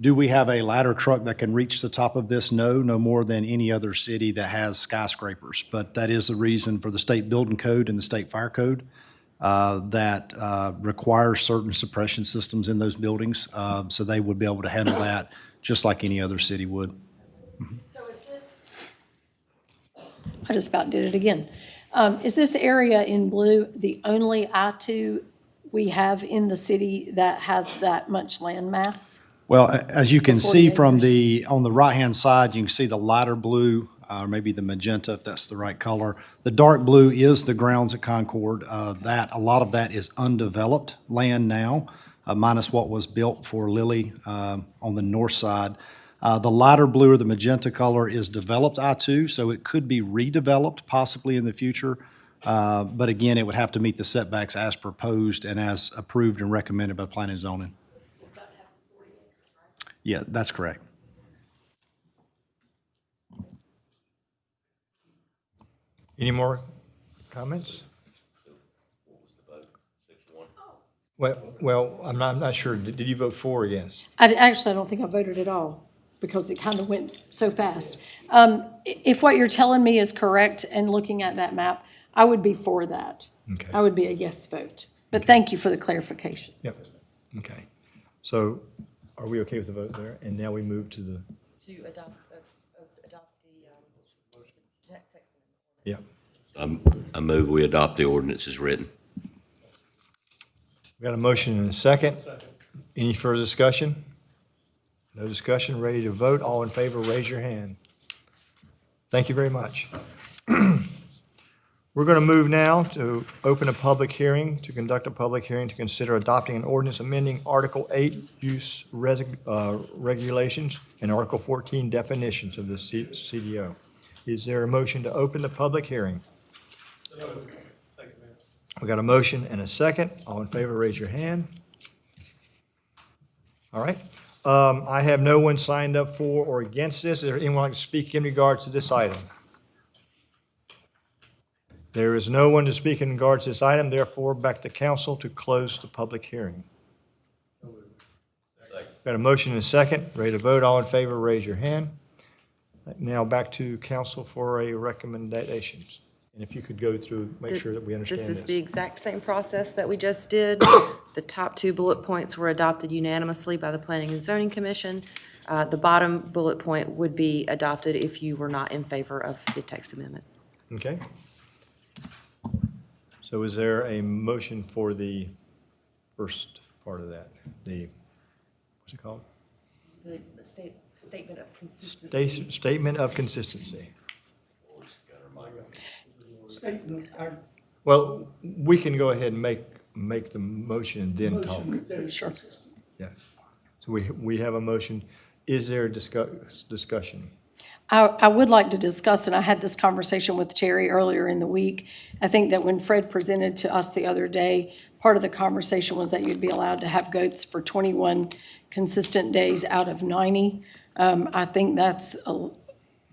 S22: Do we have a ladder truck that can reach the top of this? No more than any other city that has skyscrapers. But that is the reason for the state building code and the state fire code that requires certain suppression systems in those buildings. So they would be able to handle that just like any other city would.
S12: So is this, I just about did it again. Is this area in blue the only I-2 we have in the city that has that much land mass?
S22: Well, as you can see from
S12: acres.
S22: on the right-hand side, you can see the lighter blue, or maybe the magenta, if that's the right color. The dark blue is the grounds at Concord. A lot of that is undeveloped land now, minus what was built for Lilly on the north side. The lighter blue or the magenta color is developed I-2, so it could be redeveloped possibly in the future. But again, it would have to meet the setbacks as proposed and as approved and recommended by planning and zoning. Yeah, that's correct.
S1: Any more comments? Well, I'm not sure. Did you vote for or against?
S12: I don't think I voted at all because it kind of went so fast. If what you're telling me is correct and looking at that map, I would be for that.
S1: Okay.
S12: I would be a yes vote. But thank you for the clarification.
S1: Yep. Okay. So are we okay with the vote there? And now we move to the,
S2: To adopt the text amendment.
S1: yeah.
S3: I move we adopt the ordinance as written.
S1: We got a motion and a second. Any further discussion? No discussion, ready to vote. All in favor, raise your hand. Thank you very much. We're going to move now to open a public hearing, to conduct a public hearing to consider adopting an ordinance amending Article 8 use regulations and Article 14 definitions of the CDO. Is there a motion to open the public hearing? We got a motion and a second. All in favor, raise your hand. All right. I have no one signed up for or against this. Is there anyone like to speak in regards to this item? There is no one to speak in regards to this item, therefore, back to council to close the public hearing. Got a motion and a second. Ready to vote. All in favor, raise your hand. Now back to council for a recommendations. And if you could go through, make sure that we understand
S2: This
S1: this.
S2: is the exact same process that we just did. The top two bullet points were adopted unanimously by the Planning and Zoning Commission. The bottom bullet point would be adopted if you were not in favor of the text amendment.
S1: Okay. So is there a motion for the first part of that? The, what's it called?
S2: The statement of consistency.
S1: Statement of consistency. Well, we can go ahead and make the motion and then talk.
S12: Sure.
S1: Yeah. So we have a motion. Is there a discussion?
S12: I would like to discuss, and I had this conversation with Terry earlier in the week. I think that when Fred presented to us the other day, part of the conversation was that you'd be allowed to have goats for 21 consistent days out of 90. I think that's,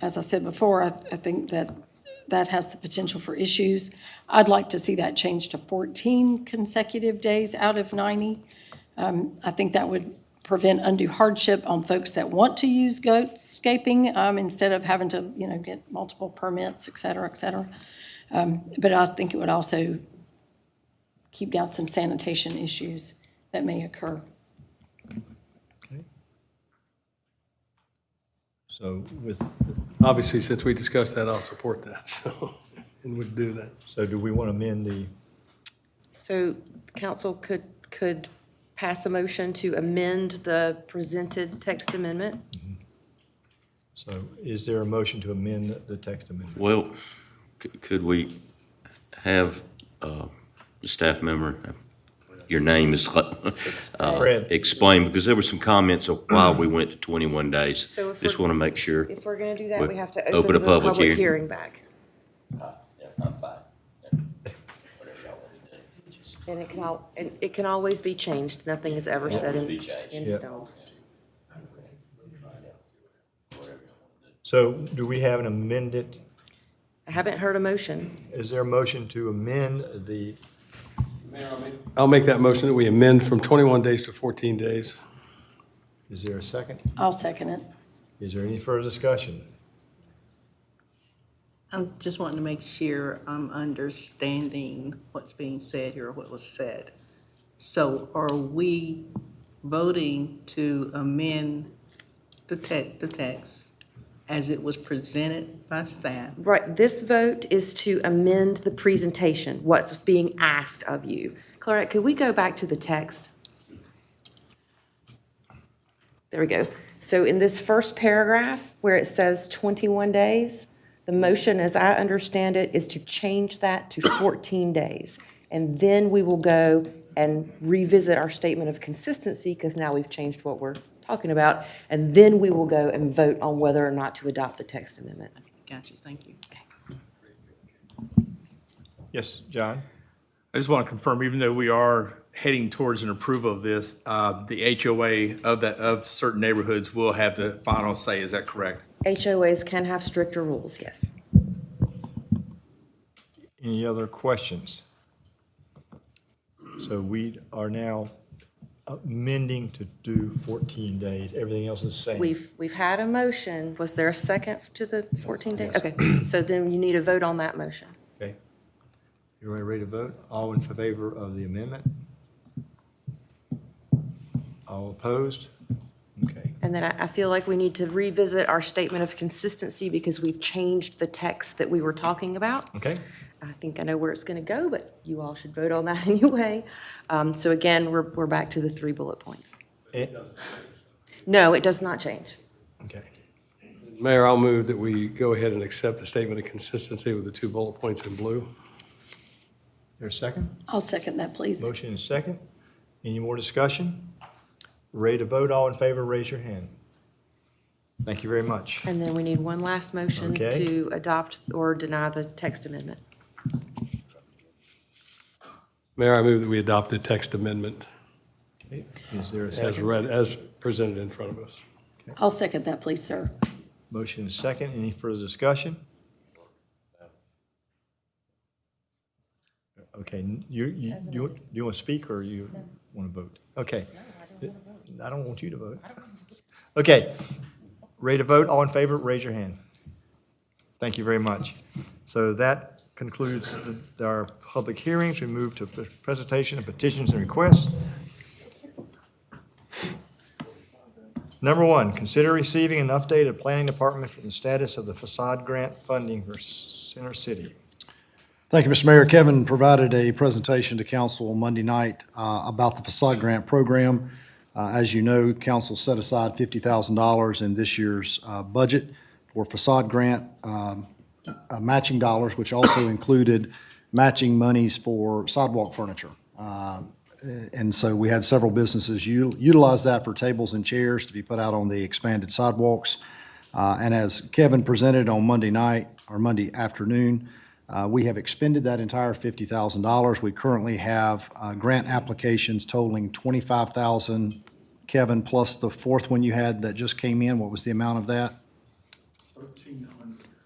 S12: as I said before, I think that has the potential for issues. I'd like to see that change to 14 consecutive days out of 90. I think that would prevent undue hardship on folks that want to use goatscaping, instead of having to, get multiple permits, et cetera, et cetera. But I think it would also keep down some sanitation issues that may occur.
S1: Okay. So with,
S19: Obviously, since we discussed that, I'll support that, so, and would do that.
S1: so do we want to amend the,
S2: So council could pass a motion to amend the presented text amendment.
S1: so is there a motion to amend the text amendment?
S3: Well, could we have the staff member, your name is,
S1: Fred.
S3: explain, because there were some comments of why we went to 21 days.
S2: So if
S3: Just
S2: we're-
S3: want to make sure.
S2: If we're going to do that,
S3: We
S2: we have to
S3: open
S2: open
S3: a
S2: the
S3: public
S2: public
S3: hearing.
S2: hearing back.
S4: I'm fine.
S2: And it can always be changed. Nothing is ever set
S3: Always be changed.
S2: in
S1: Yeah.
S2: stone.
S1: So do we have an amended,
S2: I haven't heard a motion.
S1: is there a motion to amend the,
S19: I'll make that motion that we amend from 21 days to 14 days.
S1: is there a second?
S12: I'll second it.
S1: Is there any further discussion?
S5: I'm just wanting to make sure I'm understanding what's being said here, or what was said. So are we voting to amend the text as it was presented by staff?
S2: Right, this vote is to amend the presentation, what's being asked of you. Clarette, could we go back to the text? There we go. So in this first paragraph, where it says 21 days, the motion, as I understand it, is to change that to 14 days. And then we will go and revisit our statement of consistency, because now we've changed what we're talking about. And then we will go and vote on whether or not to adopt the text amendment.
S5: Gotcha, thank you.
S1: Yes, John?
S13: I just want to confirm, even though we are heading towards an approval of this, the HOA of certain neighborhoods will have the final say, is that correct?
S2: HOAs can have stricter rules, yes.
S1: Any other questions? So we are now amending to do 14 days. Everything else is the same.
S2: We've had a motion. Was there a second to the 14 days? Okay, so then you need a vote on that motion.
S1: Okay. Everybody ready to vote? All in favor of the amendment? All opposed? Okay.
S2: And then I feel like we need to revisit our statement of consistency because we've changed the text that we were talking about.
S1: Okay.
S2: I think I know where it's going to go, but you all should vote on that anyway. So again, we're back to the 3 bullet points. No, it does not change.
S1: Okay.
S19: Mayor, I'll move that we go ahead and accept the statement of consistency with the 2 bullet points in blue.
S1: There's a second?
S12: I'll second that, please.
S1: Motion is second. Any more discussion? Ready to vote? All in favor, raise your hand. Thank you very much.
S2: And then we need one last motion
S1: Okay.
S2: to adopt or deny the text amendment.
S19: Mayor, I move that we adopt the text amendment
S1: Okay. Is there a
S19: as
S1: second?
S19: read, as presented in front of us.
S12: I'll second that, please, sir.
S1: Motion is second. Any further discussion? Okay, you want to speak or you want to vote? Okay. I don't want you to vote. Okay. Ready to vote? All in favor, raise your hand. Thank you very much. So that concludes our public hearings. We move to presentation of petitions and requests. Number 1, consider receiving an updated planning department from the status of the facade grant funding for Center City.
S22: Thank you, Mr. Mayor. Kevin provided a presentation to council on Monday night about the facade grant program. As you know, council set aside $50,000 in this year's budget for facade grant matching dollars, which also included matching monies for sidewalk furniture. And so we had several businesses utilize that for tables and chairs to be put out on the expanded sidewalks. And as Kevin presented on Monday night or Monday afternoon, we have expended that entire $50,000. We currently have grant applications totaling $25,000. Kevin, plus the fourth one you had that just came in, what was the amount of that?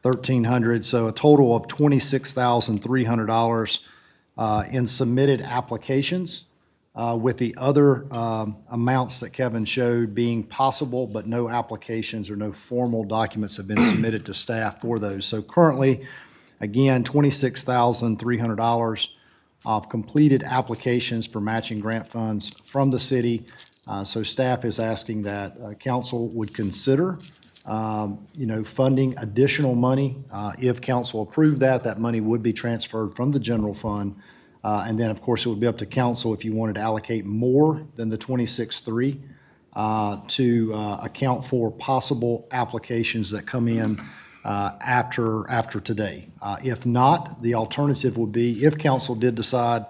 S22: $1,300. So a total of $26,300 in submitted applications, with the other amounts that Kevin showed being possible, but no applications or no formal documents have been submitted to staff for those. So currently, again, $26,300 of completed applications for matching grant funds from the city. So staff is asking that council would consider, funding additional money. If council approved that, that money would be transferred from the general fund. And then, of course, it would be up to council if you wanted to allocate more than the 26.3 to account for possible applications that come in after today. If not, the alternative would be if council did decide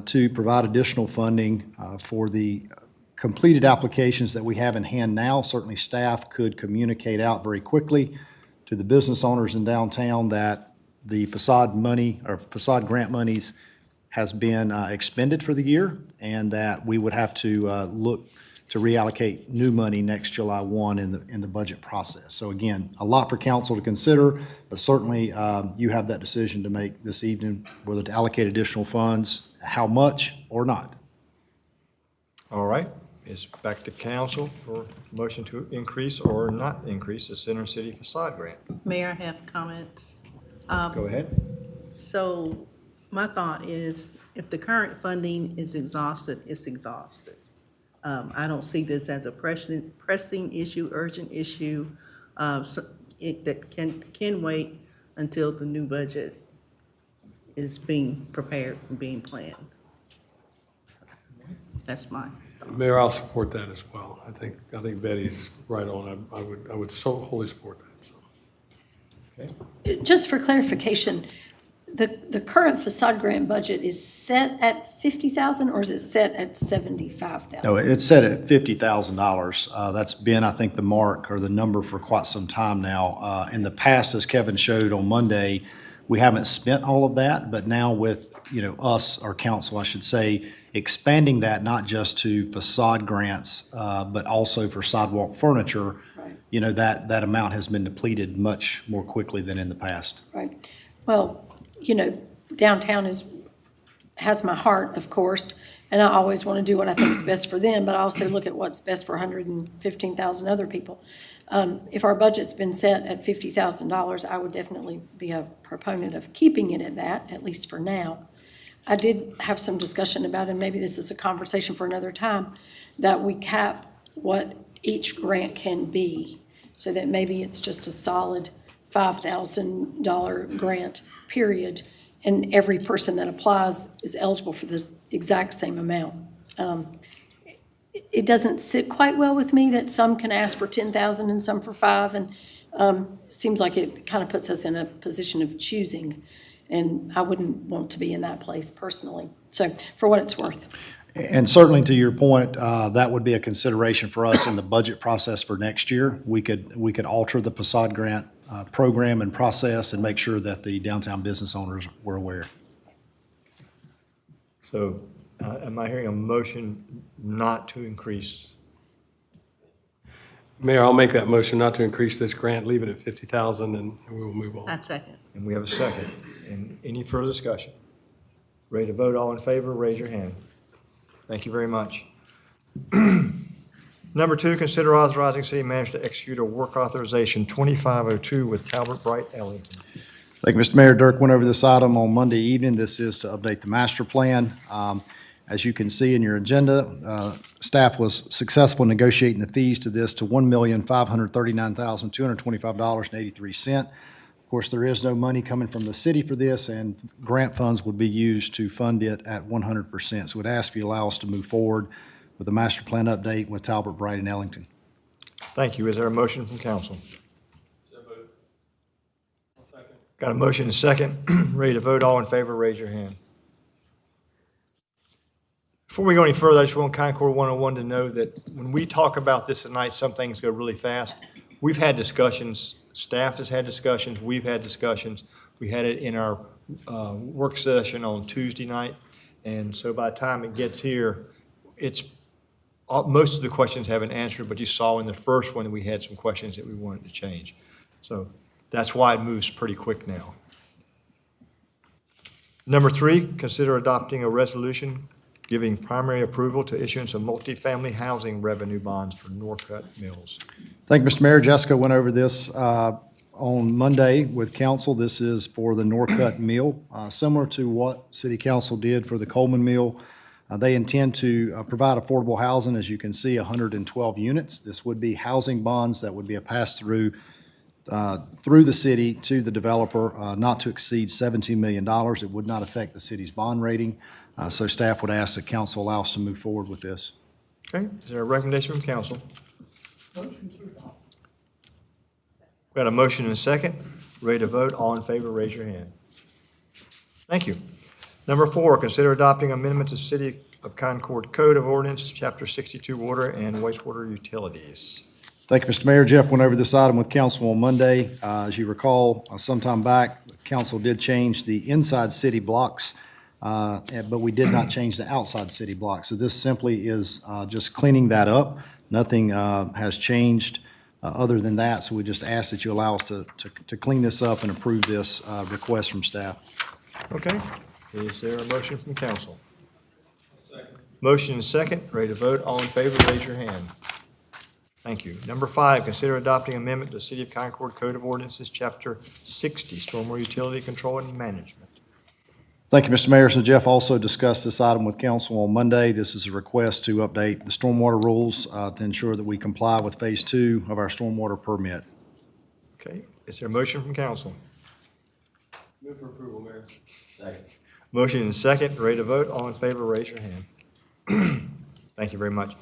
S22: to provide additional funding for the completed applications that we have in hand now, certainly staff could communicate out very quickly to the business owners in downtown that the facade money or facade grant monies has been expended for the year, and that we would have to look to reallocate new money next July 1 in the budget process. So again, a lot for council to consider, but certainly you have that decision to make this evening, whether to allocate additional funds, how much or not.
S1: All right, it's back to council for motion to increase or not increase the Center City facade grant.
S5: Mayor, I have comments.
S1: Go ahead.
S5: So my thought is, if the current funding is exhausted, it's exhausted. I don't see this as a pressing issue, urgent issue, that can wait until the new budget is being prepared and being planned. That's my thought.
S19: Mayor, I'll support that as well. I think Betty's right on. I would so wholly support that. So.
S1: Okay.
S12: Just for clarification, the current facade grant budget is set at $50,000 or is it set at $75,000?
S22: No, it's set at $50,000. That's been, I think, the mark or the number for quite some time now. In the past, as Kevin showed on Monday, we haven't spent all of that, but now with, us, our council, I should say, expanding that not just to facade grants, but also for sidewalk furniture,
S12: Right.
S22: that amount has been depleted much more quickly than in the past.
S12: Right. Well, downtown has my heart, of course, and I always want to do what I think is best for them, but I also look at what's best for 115,000 other people. If our budget's been set at $50,000, I would definitely be a proponent of keeping it at that, at least for now. I did have some discussion about, and maybe this is a conversation for another time, that we cap what each grant can be, so that maybe it's just a solid $5,000 grant, period, and every person that applies is eligible for the exact same amount. It doesn't sit quite well with me that some can ask for 10,000 and some for 5, and seems like it kind of puts us in a position of choosing, and I wouldn't want to be in that place personally. So for what it's worth.
S22: And certainly to your point, that would be a consideration for us in the budget process for next year. We could alter the facade grant program and process and make sure that the downtown business owners were aware.
S1: So am I hearing a motion not to increase?
S19: Mayor, I'll make that motion not to increase this grant, leave it at 50,000, and we will move on.
S5: I'd second.
S1: And we have a second. And any further discussion? Ready to vote, all in favor, raise your hand. Thank you very much. Number 2, consider authorizing city manager to execute a work authorization 2502 with Talbot Bright Ellington.
S22: Thank you, Mr. Mayor. Dirk went over this item on Monday evening. This is to update the master plan. As you can see in your agenda, staff was successful in negotiating the fees to this to $1,539,225.83. Of course, there is no money coming from the city for this, and grant funds would be used to fund it at 100%. So we'd ask if you allow us to move forward with the master plan update with Talbot, Bright, and Ellington.
S1: Thank you. Is there a motion from council? Got a motion and a second. Ready to vote, all in favor, raise your hand. Before we go any further, I just want Concord 101 to know that when we talk about this tonight, some things go really fast. We've had discussions, staff has had discussions, we've had discussions. We had it in our work session on Tuesday night. And so by the time it gets here, most of the questions have been answered, but you saw in the first one that we had some questions that we wanted to change. So that's why it moves pretty quick now. Number 3, consider adopting a resolution giving primary approval to issuance of multifamily housing revenue bonds for Northcutt Mills.
S22: Thank you, Mr. Mayor. Jessica went over this on Monday with council. This is for the Northcutt Mill, similar to what City Council did for the Coleman Mill. They intend to provide affordable housing, as you can see, 112 units. This would be housing bonds that would be a pass-through through the city to the developer, not to exceed $17 million. It would not affect the city's bond rating. So staff would ask that council allow us to move forward with this.
S1: Okay, is there a recommendation from council? Got a motion and a second. Ready to vote, all in favor, raise your hand. Thank you. Number 4, consider adopting amendment to City of Concord Code of Ordinance, Chapter 62, Water and Wastewater Utilities.
S22: Thank you, Mr. Mayor. Jeff went over this item with council on Monday. As you recall, sometime back, council did change the inside city blocks, but we did not change the outside city blocks. So this simply is just cleaning that up. Nothing has changed other than that. So we just ask that you allow us to clean this up and approve this request from staff.
S1: Okay, is there a motion from council? Motion and second, ready to vote, all in favor, raise your hand. Thank you. Number 5, consider adopting amendment to City of Concord Code of Ordinances, Chapter 60, Stormwater Utility Control and Management.
S22: Thank you, Mr. Mayor. So Jeff also discussed this item with council on Monday. This is a request to update the stormwater rules to ensure that we comply with Phase 2 of our stormwater permit.
S1: Okay, is there a motion from council?
S19: Move for approval, Mayor.
S1: Second. Motion and second, ready to vote, all in favor, raise your hand. Thank you very much.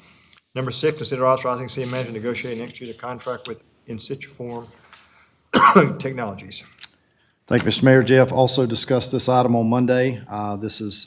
S1: Number 6, consider authorizing city manager to negotiate and execute a contract with Insituform Technologies.
S22: Thank you, Mr. Mayor. Jeff also discussed this item on Monday. This is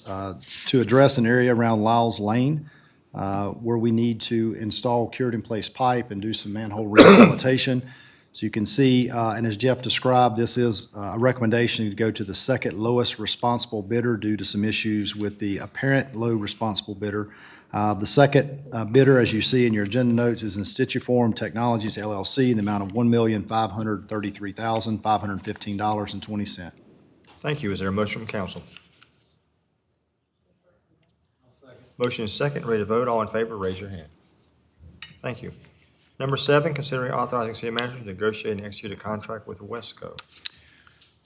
S22: to address an area around Lyles Lane where we need to install cured-in-place pipe and do some manhole rehabilitation. So you can see, and as Jeff described, this is a recommendation to go to the second lowest responsible bidder due to some issues with the apparent low responsible bidder. The second bidder, as you see in your agenda notes, is Insituform Technologies, LLC, in the amount of $1,533,515.20.
S1: Thank you. Is there a motion from council? Motion is second, ready to vote. All in favor, raise your hand. Thank you. Number 7, considering authorizing city manager to negotiate and execute a contract with Wesco.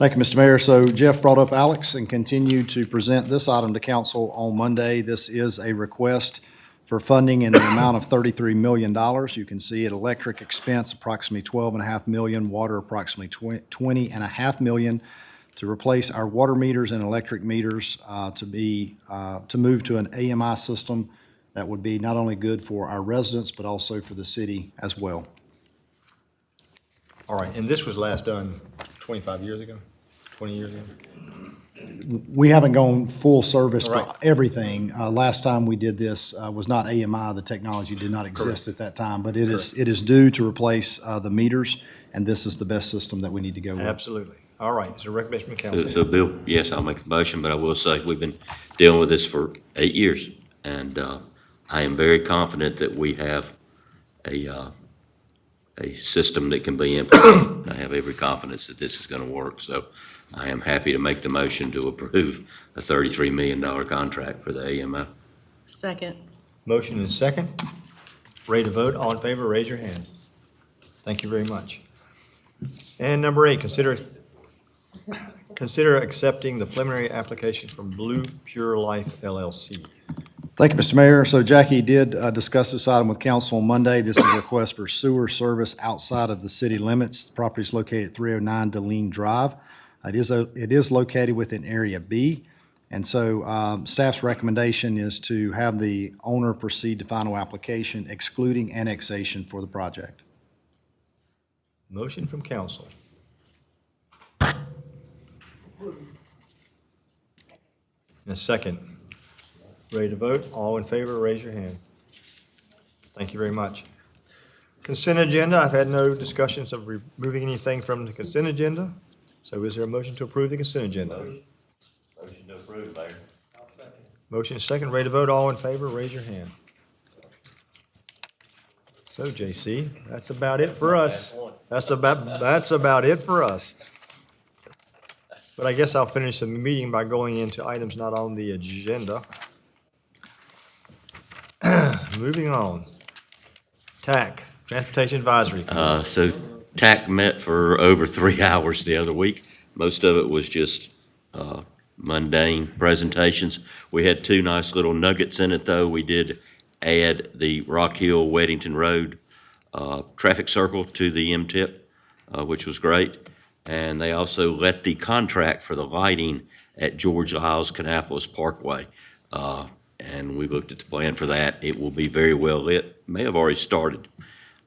S22: Thank you, Mr. Mayor. So Jeff brought up Alex and continued to present this item to council on Monday. This is a request for funding in the amount of $33 million. You can see it, electric expense approximately $12.5 million, water approximately $20.5 million, to replace our water meters and electric meters to move to an AMI system that would be not only good for our residents, but also for the city as well.
S1: All right, and this was last done 25 years ago, 20 years ago?
S22: We haven't gone full service
S1: Right.
S22: for everything. Last time we did this was not AMI. The technology did not exist at that time, but it is due to replace the meters, and this is the best system that we need to go with.
S1: Absolutely. All right, is there a recommendation from council?
S3: So Bill, yes, I'll make the motion, but I will say, we've been dealing with this for 8 years, and I am very confident that we have a system that can be implemented. I have every confidence that this is going to work, so I am happy to make the motion to approve a $33 million contract for the AMO.
S5: Second.
S1: Motion is second. Ready to vote? All in favor, raise your hand. Thank you very much. And number 8, consider accepting the preliminary application from Blue Pure Life LLC.
S22: Thank you, Mr. Mayor. So Jackie did discuss this item with council on Monday. This is a request for sewer service outside of the city limits. The property is located at 309 Deline Drive. It is located within Area B, and so staff's recommendation is to have the owner proceed to final application, excluding annexation for the project.
S1: Motion from council. And a second. Ready to vote? All in favor, raise your hand. Thank you very much. Consent agenda, I've had no discussions of removing anything from the consent agenda. So is there a motion to approve the consent agenda?
S3: Motion to approve, Mayor.
S1: Motion is second. Ready to vote? All in favor, raise your hand. So JC, that's about it for us. That's about it for us. But I guess I'll finish the meeting by going into items not on the agenda. Moving on. TAC, Transportation Advisory.
S3: So TAC met for over 3 hours the other week. Most of it was just mundane presentations. We had 2 nice little nuggets in it, though. We did add the Rock Hill Weddington Road traffic circle to the MTIP, which was great. And they also let the contract for the lighting at George Lyles Kannapolis Parkway. And we looked at the plan for that. It will be very well lit. May have already started.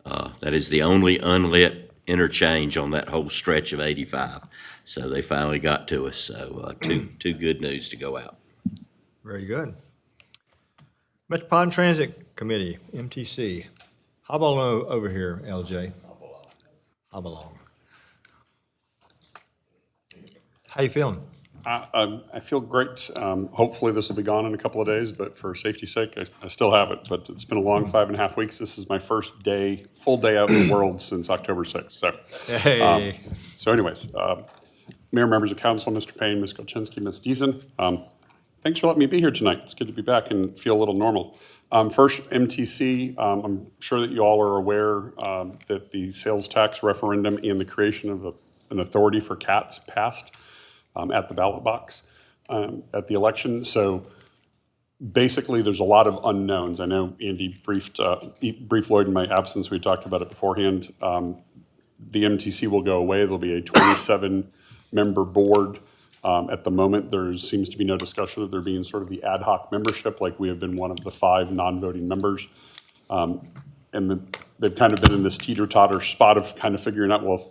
S3: That is the only unlit interchange on that whole stretch of 85. So they finally got to us. So two good news to go out.
S1: Very good. Metropolitan Transit Committee, MTC. How about over here, LJ? How about? How you feeling?
S14: I feel great. Hopefully this will be gone in a couple of days, but for safety's sake, I still have it. But it's been a long 5.5 weeks. This is my first full day out in the world since October 6th. So,
S1: Hey.
S14: So anyways, Mayor, members of council, Mr. Payne, Ms. Golchinsky, Ms. Deason, thanks for letting me be here tonight. It's good to be back and feel a little normal. First, MTC, I'm sure that you all are aware that the sales tax referendum and the creation of an authority for CATS passed at the ballot box at the election. So basically, there's a lot of unknowns. I know Andy briefed Lloyd in my absence. We talked about it beforehand. The MTC will go away. There'll be a 27-member board. At the moment, there seems to be no discussion of there being sort of the ad hoc membership, like we have been one of the 5 non-voting members. They've kind of been in this teeter-totter spot of kind of figuring out, well, if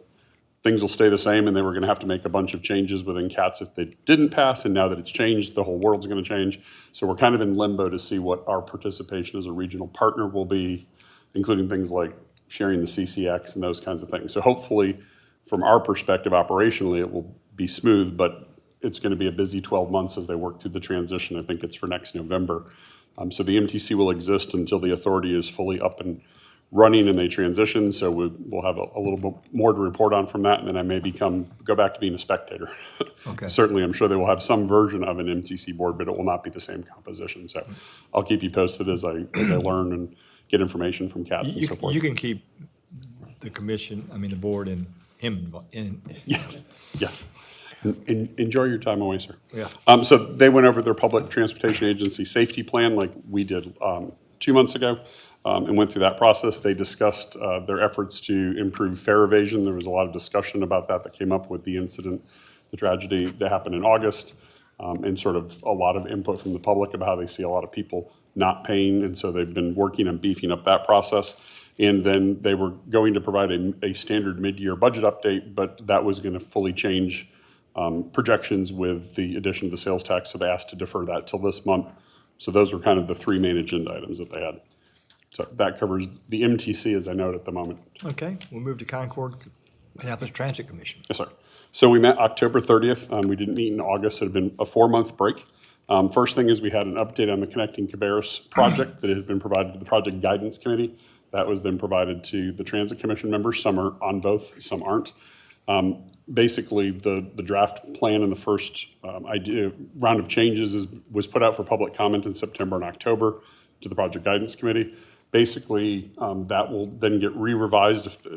S14: things will stay the same, and they were going to have to make a bunch of changes within CATS if they didn't pass, and now that it's changed, the whole world's going to change. So we're kind of in limbo to see what our participation as a regional partner will be, including things like sharing the CCX and those kinds of things. So hopefully, from our perspective, operationally, it will be smooth, but it's going to be a busy 12 months as they work through the transition. I think it's for next November. So the MTC will exist until the authority is fully up and running and they transition. So we'll have a little bit more to report on from that, and then I may go back to being a spectator.
S1: Okay.
S14: Certainly, I'm sure they will have some version of an MTC board, but it will not be the same composition. So I'll keep you posted as I learn and get information from CATS and so forth.
S1: You can keep the commission, the board, and him in.
S14: Yes. Enjoy your time away, sir.
S1: Yeah.
S14: So they went over their public transportation agency safety plan like we did 2 months ago, and went through that process. They discussed their efforts to improve fare evasion. There was a lot of discussion about that came up with the incident, the tragedy that happened in August, and sort of a lot of input from the public about how they see a lot of people not paying. And so they've been working on beefing up that process. And then they were going to provide a standard mid-year budget update, but that was going to fully change projections with the addition of the sales tax. So they asked to defer that till this month. So those were kind of the three main agenda items that they had. So that covers the MTC as I note at the moment.
S1: Okay, we'll move to Concord Annapolis Transit Commission.
S14: Yes, sir. So we met October 30th. We didn't meet in August. It had been a 4-month break. First thing is we had an update on the Connecting Cabarrus project that had been provided to the Project Guidance Committee. That was then provided to the Transit Commission members. Some are on both, some aren't. Basically, the draft plan in the first round of changes was put out for public comment in September and October to the Project Guidance Committee. Basically, that will then get re-revised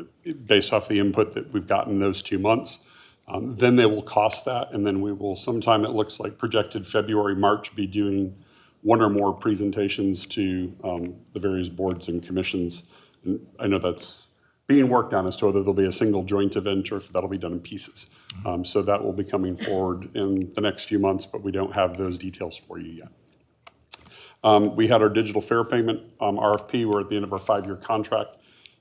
S14: based off the input that we've gotten those 2 months. Then they will cost that, and then we will sometime, it looks like projected February, March, be doing one or more presentations to the various boards and commissions. And I know that's being worked on as to whether there'll be a single joint event or if that'll be done in pieces. So that will be coming forward in the next few months, but we don't have those details for you yet. We had our digital fare payment RFP. We're at the end of our 5-year contract.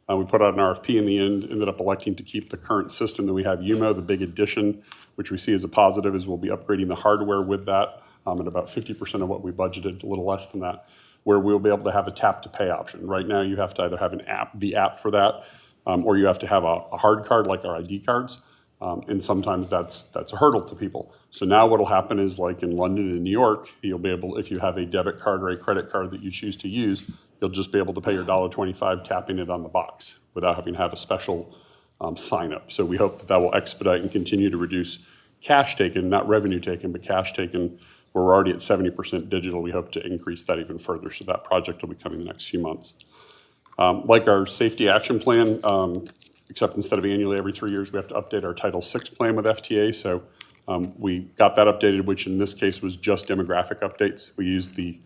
S14: We put out an RFP in the end, ended up electing to keep the current system that we have, UMO. The big addition, which we see as a positive, is we'll be upgrading the hardware with that at about 50% of what we budgeted, a little less than that, where we'll be able to have a tap-to-pay option. Right now, you have to either have the app for that, or you have to have a hard card like our ID cards. And sometimes that's a hurdle to people. So now what'll happen is, like in London and New York, you'll be able, if you have a debit card or a credit card that you choose to use, you'll just be able to pay your $1.25 tapping it on the box without having to have a special sign up. So we hope that will expedite and continue to reduce cash taken, not revenue taken, but cash taken, where we're already at 70% digital. We hope to increase that even further. So that project will be coming the next few months. Like our safety action plan, except instead of annually every 3 years, we have to update our Title VI plan with FTA. So we got that updated, which in this case was just demographic updates. We used the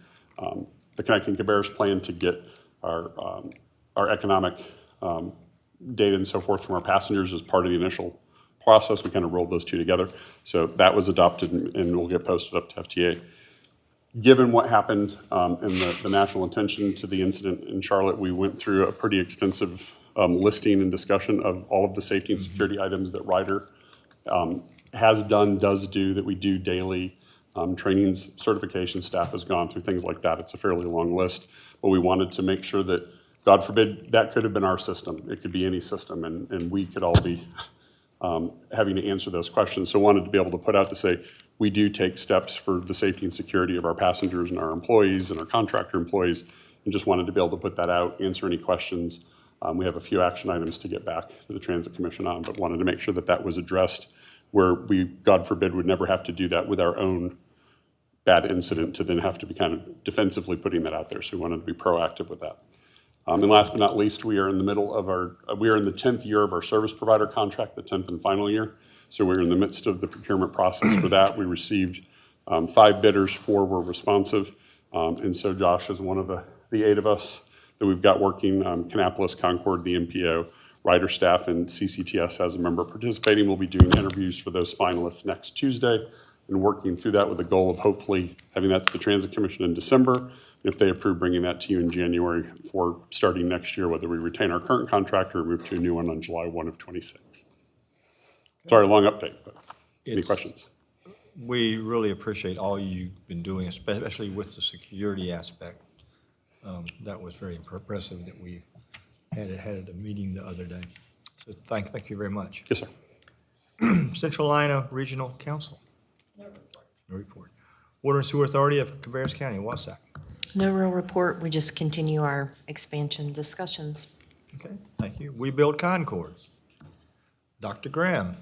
S14: Connecting Cabarrus plan to get our economic data and so forth from our passengers as part of the initial process. We kind of rolled those two together. So that was adopted and will get posted up to FTA. Given what happened and the national attention to the incident in Charlotte, we went through a pretty extensive listing and discussion of all of the safety and security items that Ryder has done, does do, that we do daily. Trainings, certification, staff has gone through things like that. It's a fairly long list, but we wanted to make sure that, God forbid, that could have been our system. It could be any system, and we could all be having to answer those questions. So wanted to be able to put out to say, we do take steps for the safety and security of our passengers and our employees and our contractor employees, and just wanted to be able to put that out, answer any questions. We have a few action items to get back to the Transit Commission on, but wanted to make sure that that was addressed, where we, God forbid, would never have to do that with our own bad incident to then have to be kind of defensively putting that out there. So we wanted to be proactive with that. And last but not least, we are in the middle of we are in the 10th year of our service provider contract, the 10th and final year. So we're in the midst of the procurement process for that. We received 5 bidders, 4 were responsive. And so Josh is one of the 8 of us that we've got working, Kannapolis, Concord, the MPO, Ryder staff, and CCTS as a member participating. We'll be doing interviews for those finalists next Tuesday and working through that with the goal of hopefully having that to the Transit Commission in December. If they approve, bringing that to you in January for starting next year, whether we retain our current contract or move to a new one on July 1 of 26. Sorry, long update, but any questions?
S1: We really appreciate all you've been doing, especially with the security aspect. That was very impressive that we had at a meeting the other day. So thank you very much.
S14: Yes, sir.
S1: Central Lina Regional Council. No report. Water and Sewer Authority of Cabarrus County, Wasack.
S17: No real report. We just continue our expansion discussions.
S1: Okay, thank you. We Build Concord. Dr. Graham.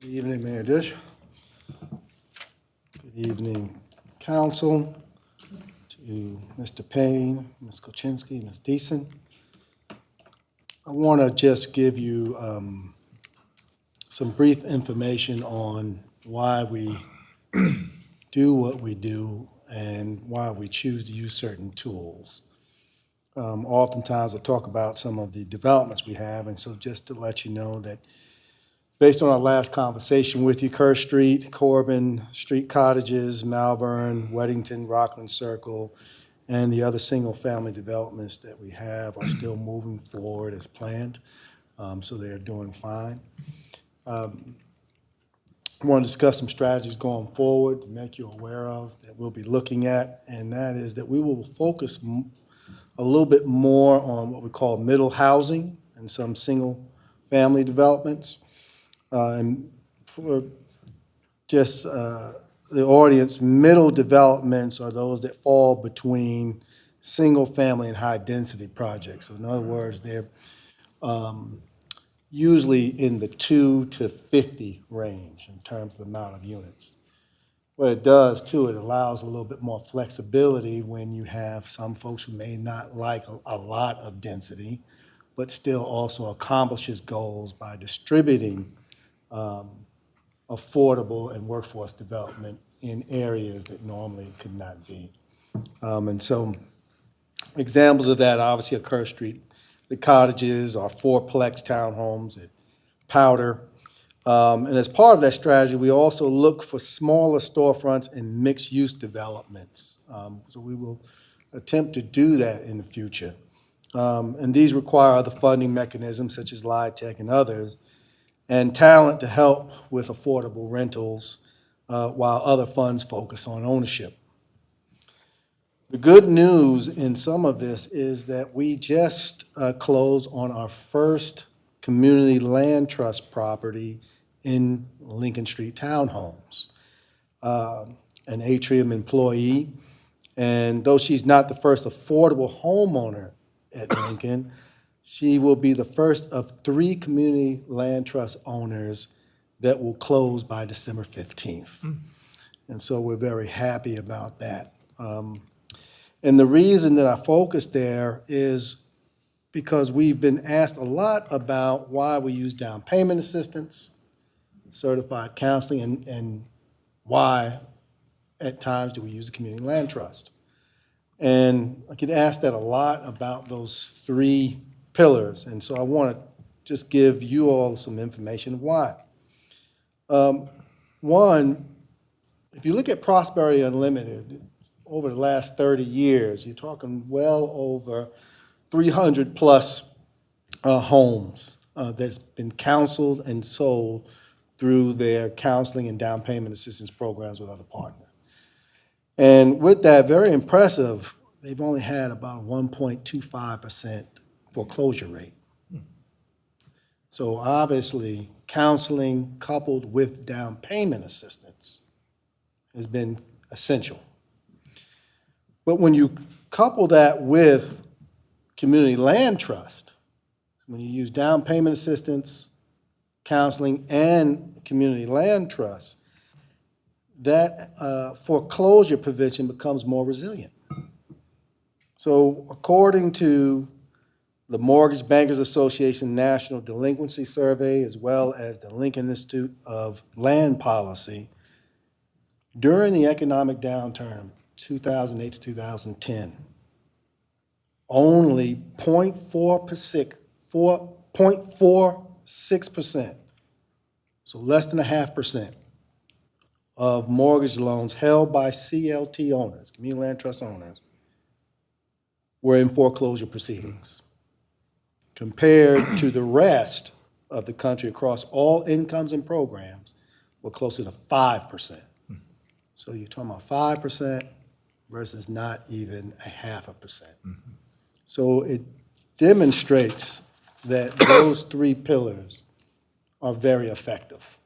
S9: Good evening, Mayor Dish. Good evening, Council, to Mr. Payne, Ms. Koczynski, Ms. Deason. I want to just give you some brief information on why we do what we do and why we choose to use certain tools. Oftentimes I talk about some of the developments we have, and so just to let you know that based on our last conversation with you, Kerr Street, Corbin, Street Cottages, Malvern, Weddington, Rockland Circle, and the other single-family developments that we have are still moving forward as planned, so they're doing fine. I want to discuss some strategies going forward to make you aware of that we'll be looking at, and that is that we will focus a little bit more on what we call middle housing and some single-family developments. And for just the audience, middle developments are those that fall between single-family and high-density projects. So in other words, they're usually in the 2 to 50 range in terms of the amount of units. What it does, too, it allows a little bit more flexibility when you have some folks who may not like a lot of density, but still also accomplishes goals by distributing affordable and workforce development in areas that normally could not be. And so examples of that obviously are Kerr Street. The cottages are fourplex townhomes at Powder. And as part of that strategy, we also look for smaller storefronts and mixed-use developments. So we will attempt to do that in the future. And these require other funding mechanisms such as LIHTC and others, and talent to help with affordable rentals while other funds focus on ownership. The good news in some of this is that we just closed on our first community land trust property in Lincoln Street Townhomes. An Atrium employee, and though she's not the first affordable homeowner at Lincoln, she will be the first of 3 community land trust owners that will close by December 15th. And so we're very happy about that. And the reason that I focus there is because we've been asked a lot about why we use down payment assistance, certified counseling, and why at times do we use the community land trust. And I get asked that a lot about those 3 pillars, and so I want to just give you all some information of why. One, if you look at Prosperity Unlimited, over the last 30 years, you're talking well over 300 plus homes that's been counseled and sold through their counseling and down payment assistance programs with other partners. And with that, very impressive, they've only had about a 1.25% foreclosure rate. So obviously, counseling coupled with down payment assistance has been essential. But when you couple that with community land trust, when you use down payment assistance, counseling, and community land trust, that foreclosure provision becomes more resilient. So according to the Mortgage Bankers Association National Delinquency Survey, as well as the Lincoln Institute of Land Policy, during the economic downturn, 2008 to 2010, only 0.46%, so less than 0.5%, of mortgage loans held by CLT owners, community land trust owners, were in foreclosure proceedings, compared to the rest of the country across all incomes and programs, were closer to 5%. So you're talking about 5% versus not even 0.5%. So it demonstrates that those 3 pillars are very effective.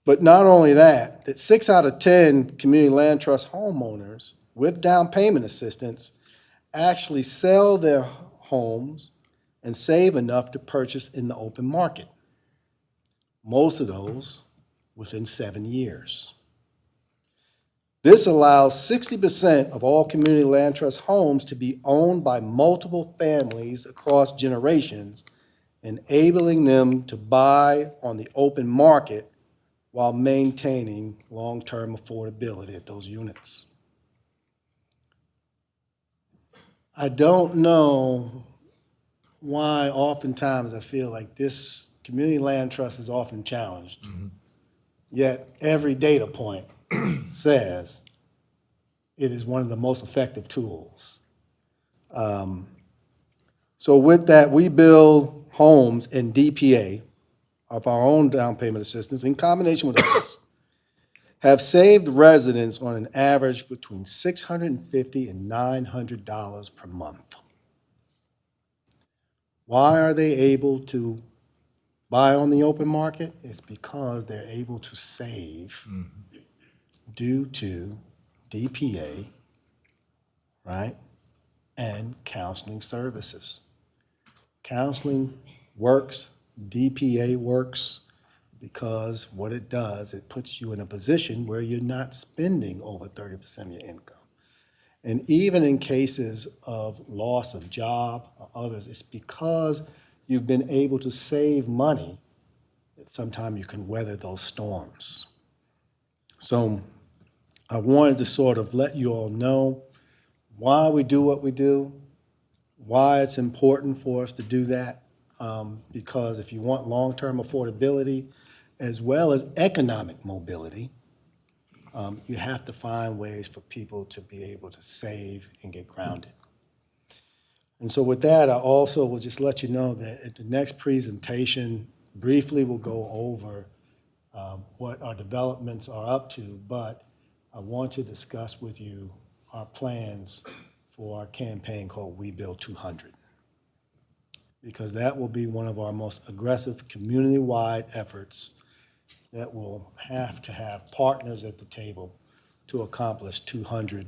S9: But not only that, that 6 out of 10 community land trust homeowners with down payment assistance actually sell their homes and save enough to purchase in the open market. Most of those within 7 years. This allows 60% of all community land trust homes to be owned by multiple families across generations, enabling them to buy on the open market while maintaining long-term affordability at those units. I don't know why oftentimes I feel like this community land trust is often challenged. Yet every data point says it is one of the most effective tools. So with that, we build homes in DPA of our own down payment assistance in combination with others, have saved residents on an average between $650 and $900 per month. Why are they able to buy on the open market? It's because they're able to save due to DPA, right, and counseling services. Counseling works, DPA works, because what it does, it puts you in a position where you're not spending over 30% of your income. And even in cases of loss of job or others, it's because you've been able to save money that sometimes you can weather those storms. So I wanted to sort of let you all know why we do what we do, why it's important for us to do that, because if you want long-term affordability as well as economic mobility, you have to find ways for people to be able to save and get grounded. And so with that, I also will just let you know that at the next presentation, briefly we'll go over what our developments are up to, but I want to discuss with you our plans for our campaign called We Build 200, because that will be one of our most aggressive community-wide efforts that will have to have partners at the table to accomplish 200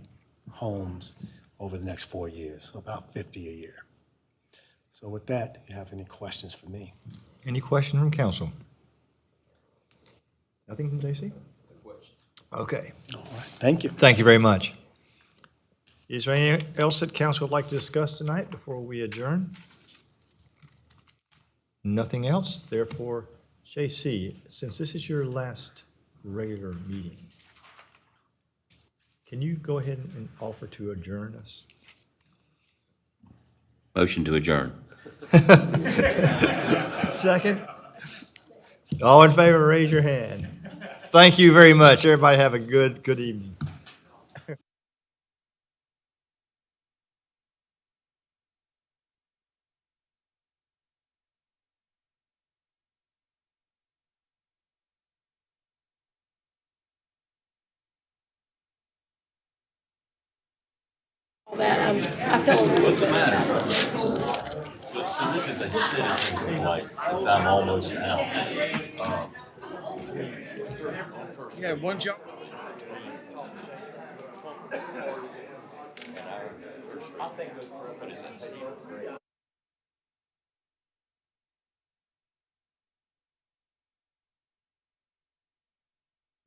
S9: homes over the next 4 years, so about 50 a year. So with that, do you have any questions for me?
S1: Any question from council? Nothing from JC? Okay.
S9: All right, thank you.
S1: Thank you very much. Is there anything else that council would like to discuss tonight before we adjourn? Nothing else, therefore, JC, since this is your last regular meeting, can you go ahead and offer to adjourn us?
S3: Motion to adjourn.
S1: Second? All in favor, raise your hand. Thank you very much. Everybody have a good evening.
S12: That, I feel.
S3: What's the matter? So this is a citizen light, since I'm almost out.
S13: Yeah, one job.
S3: I think, what is that,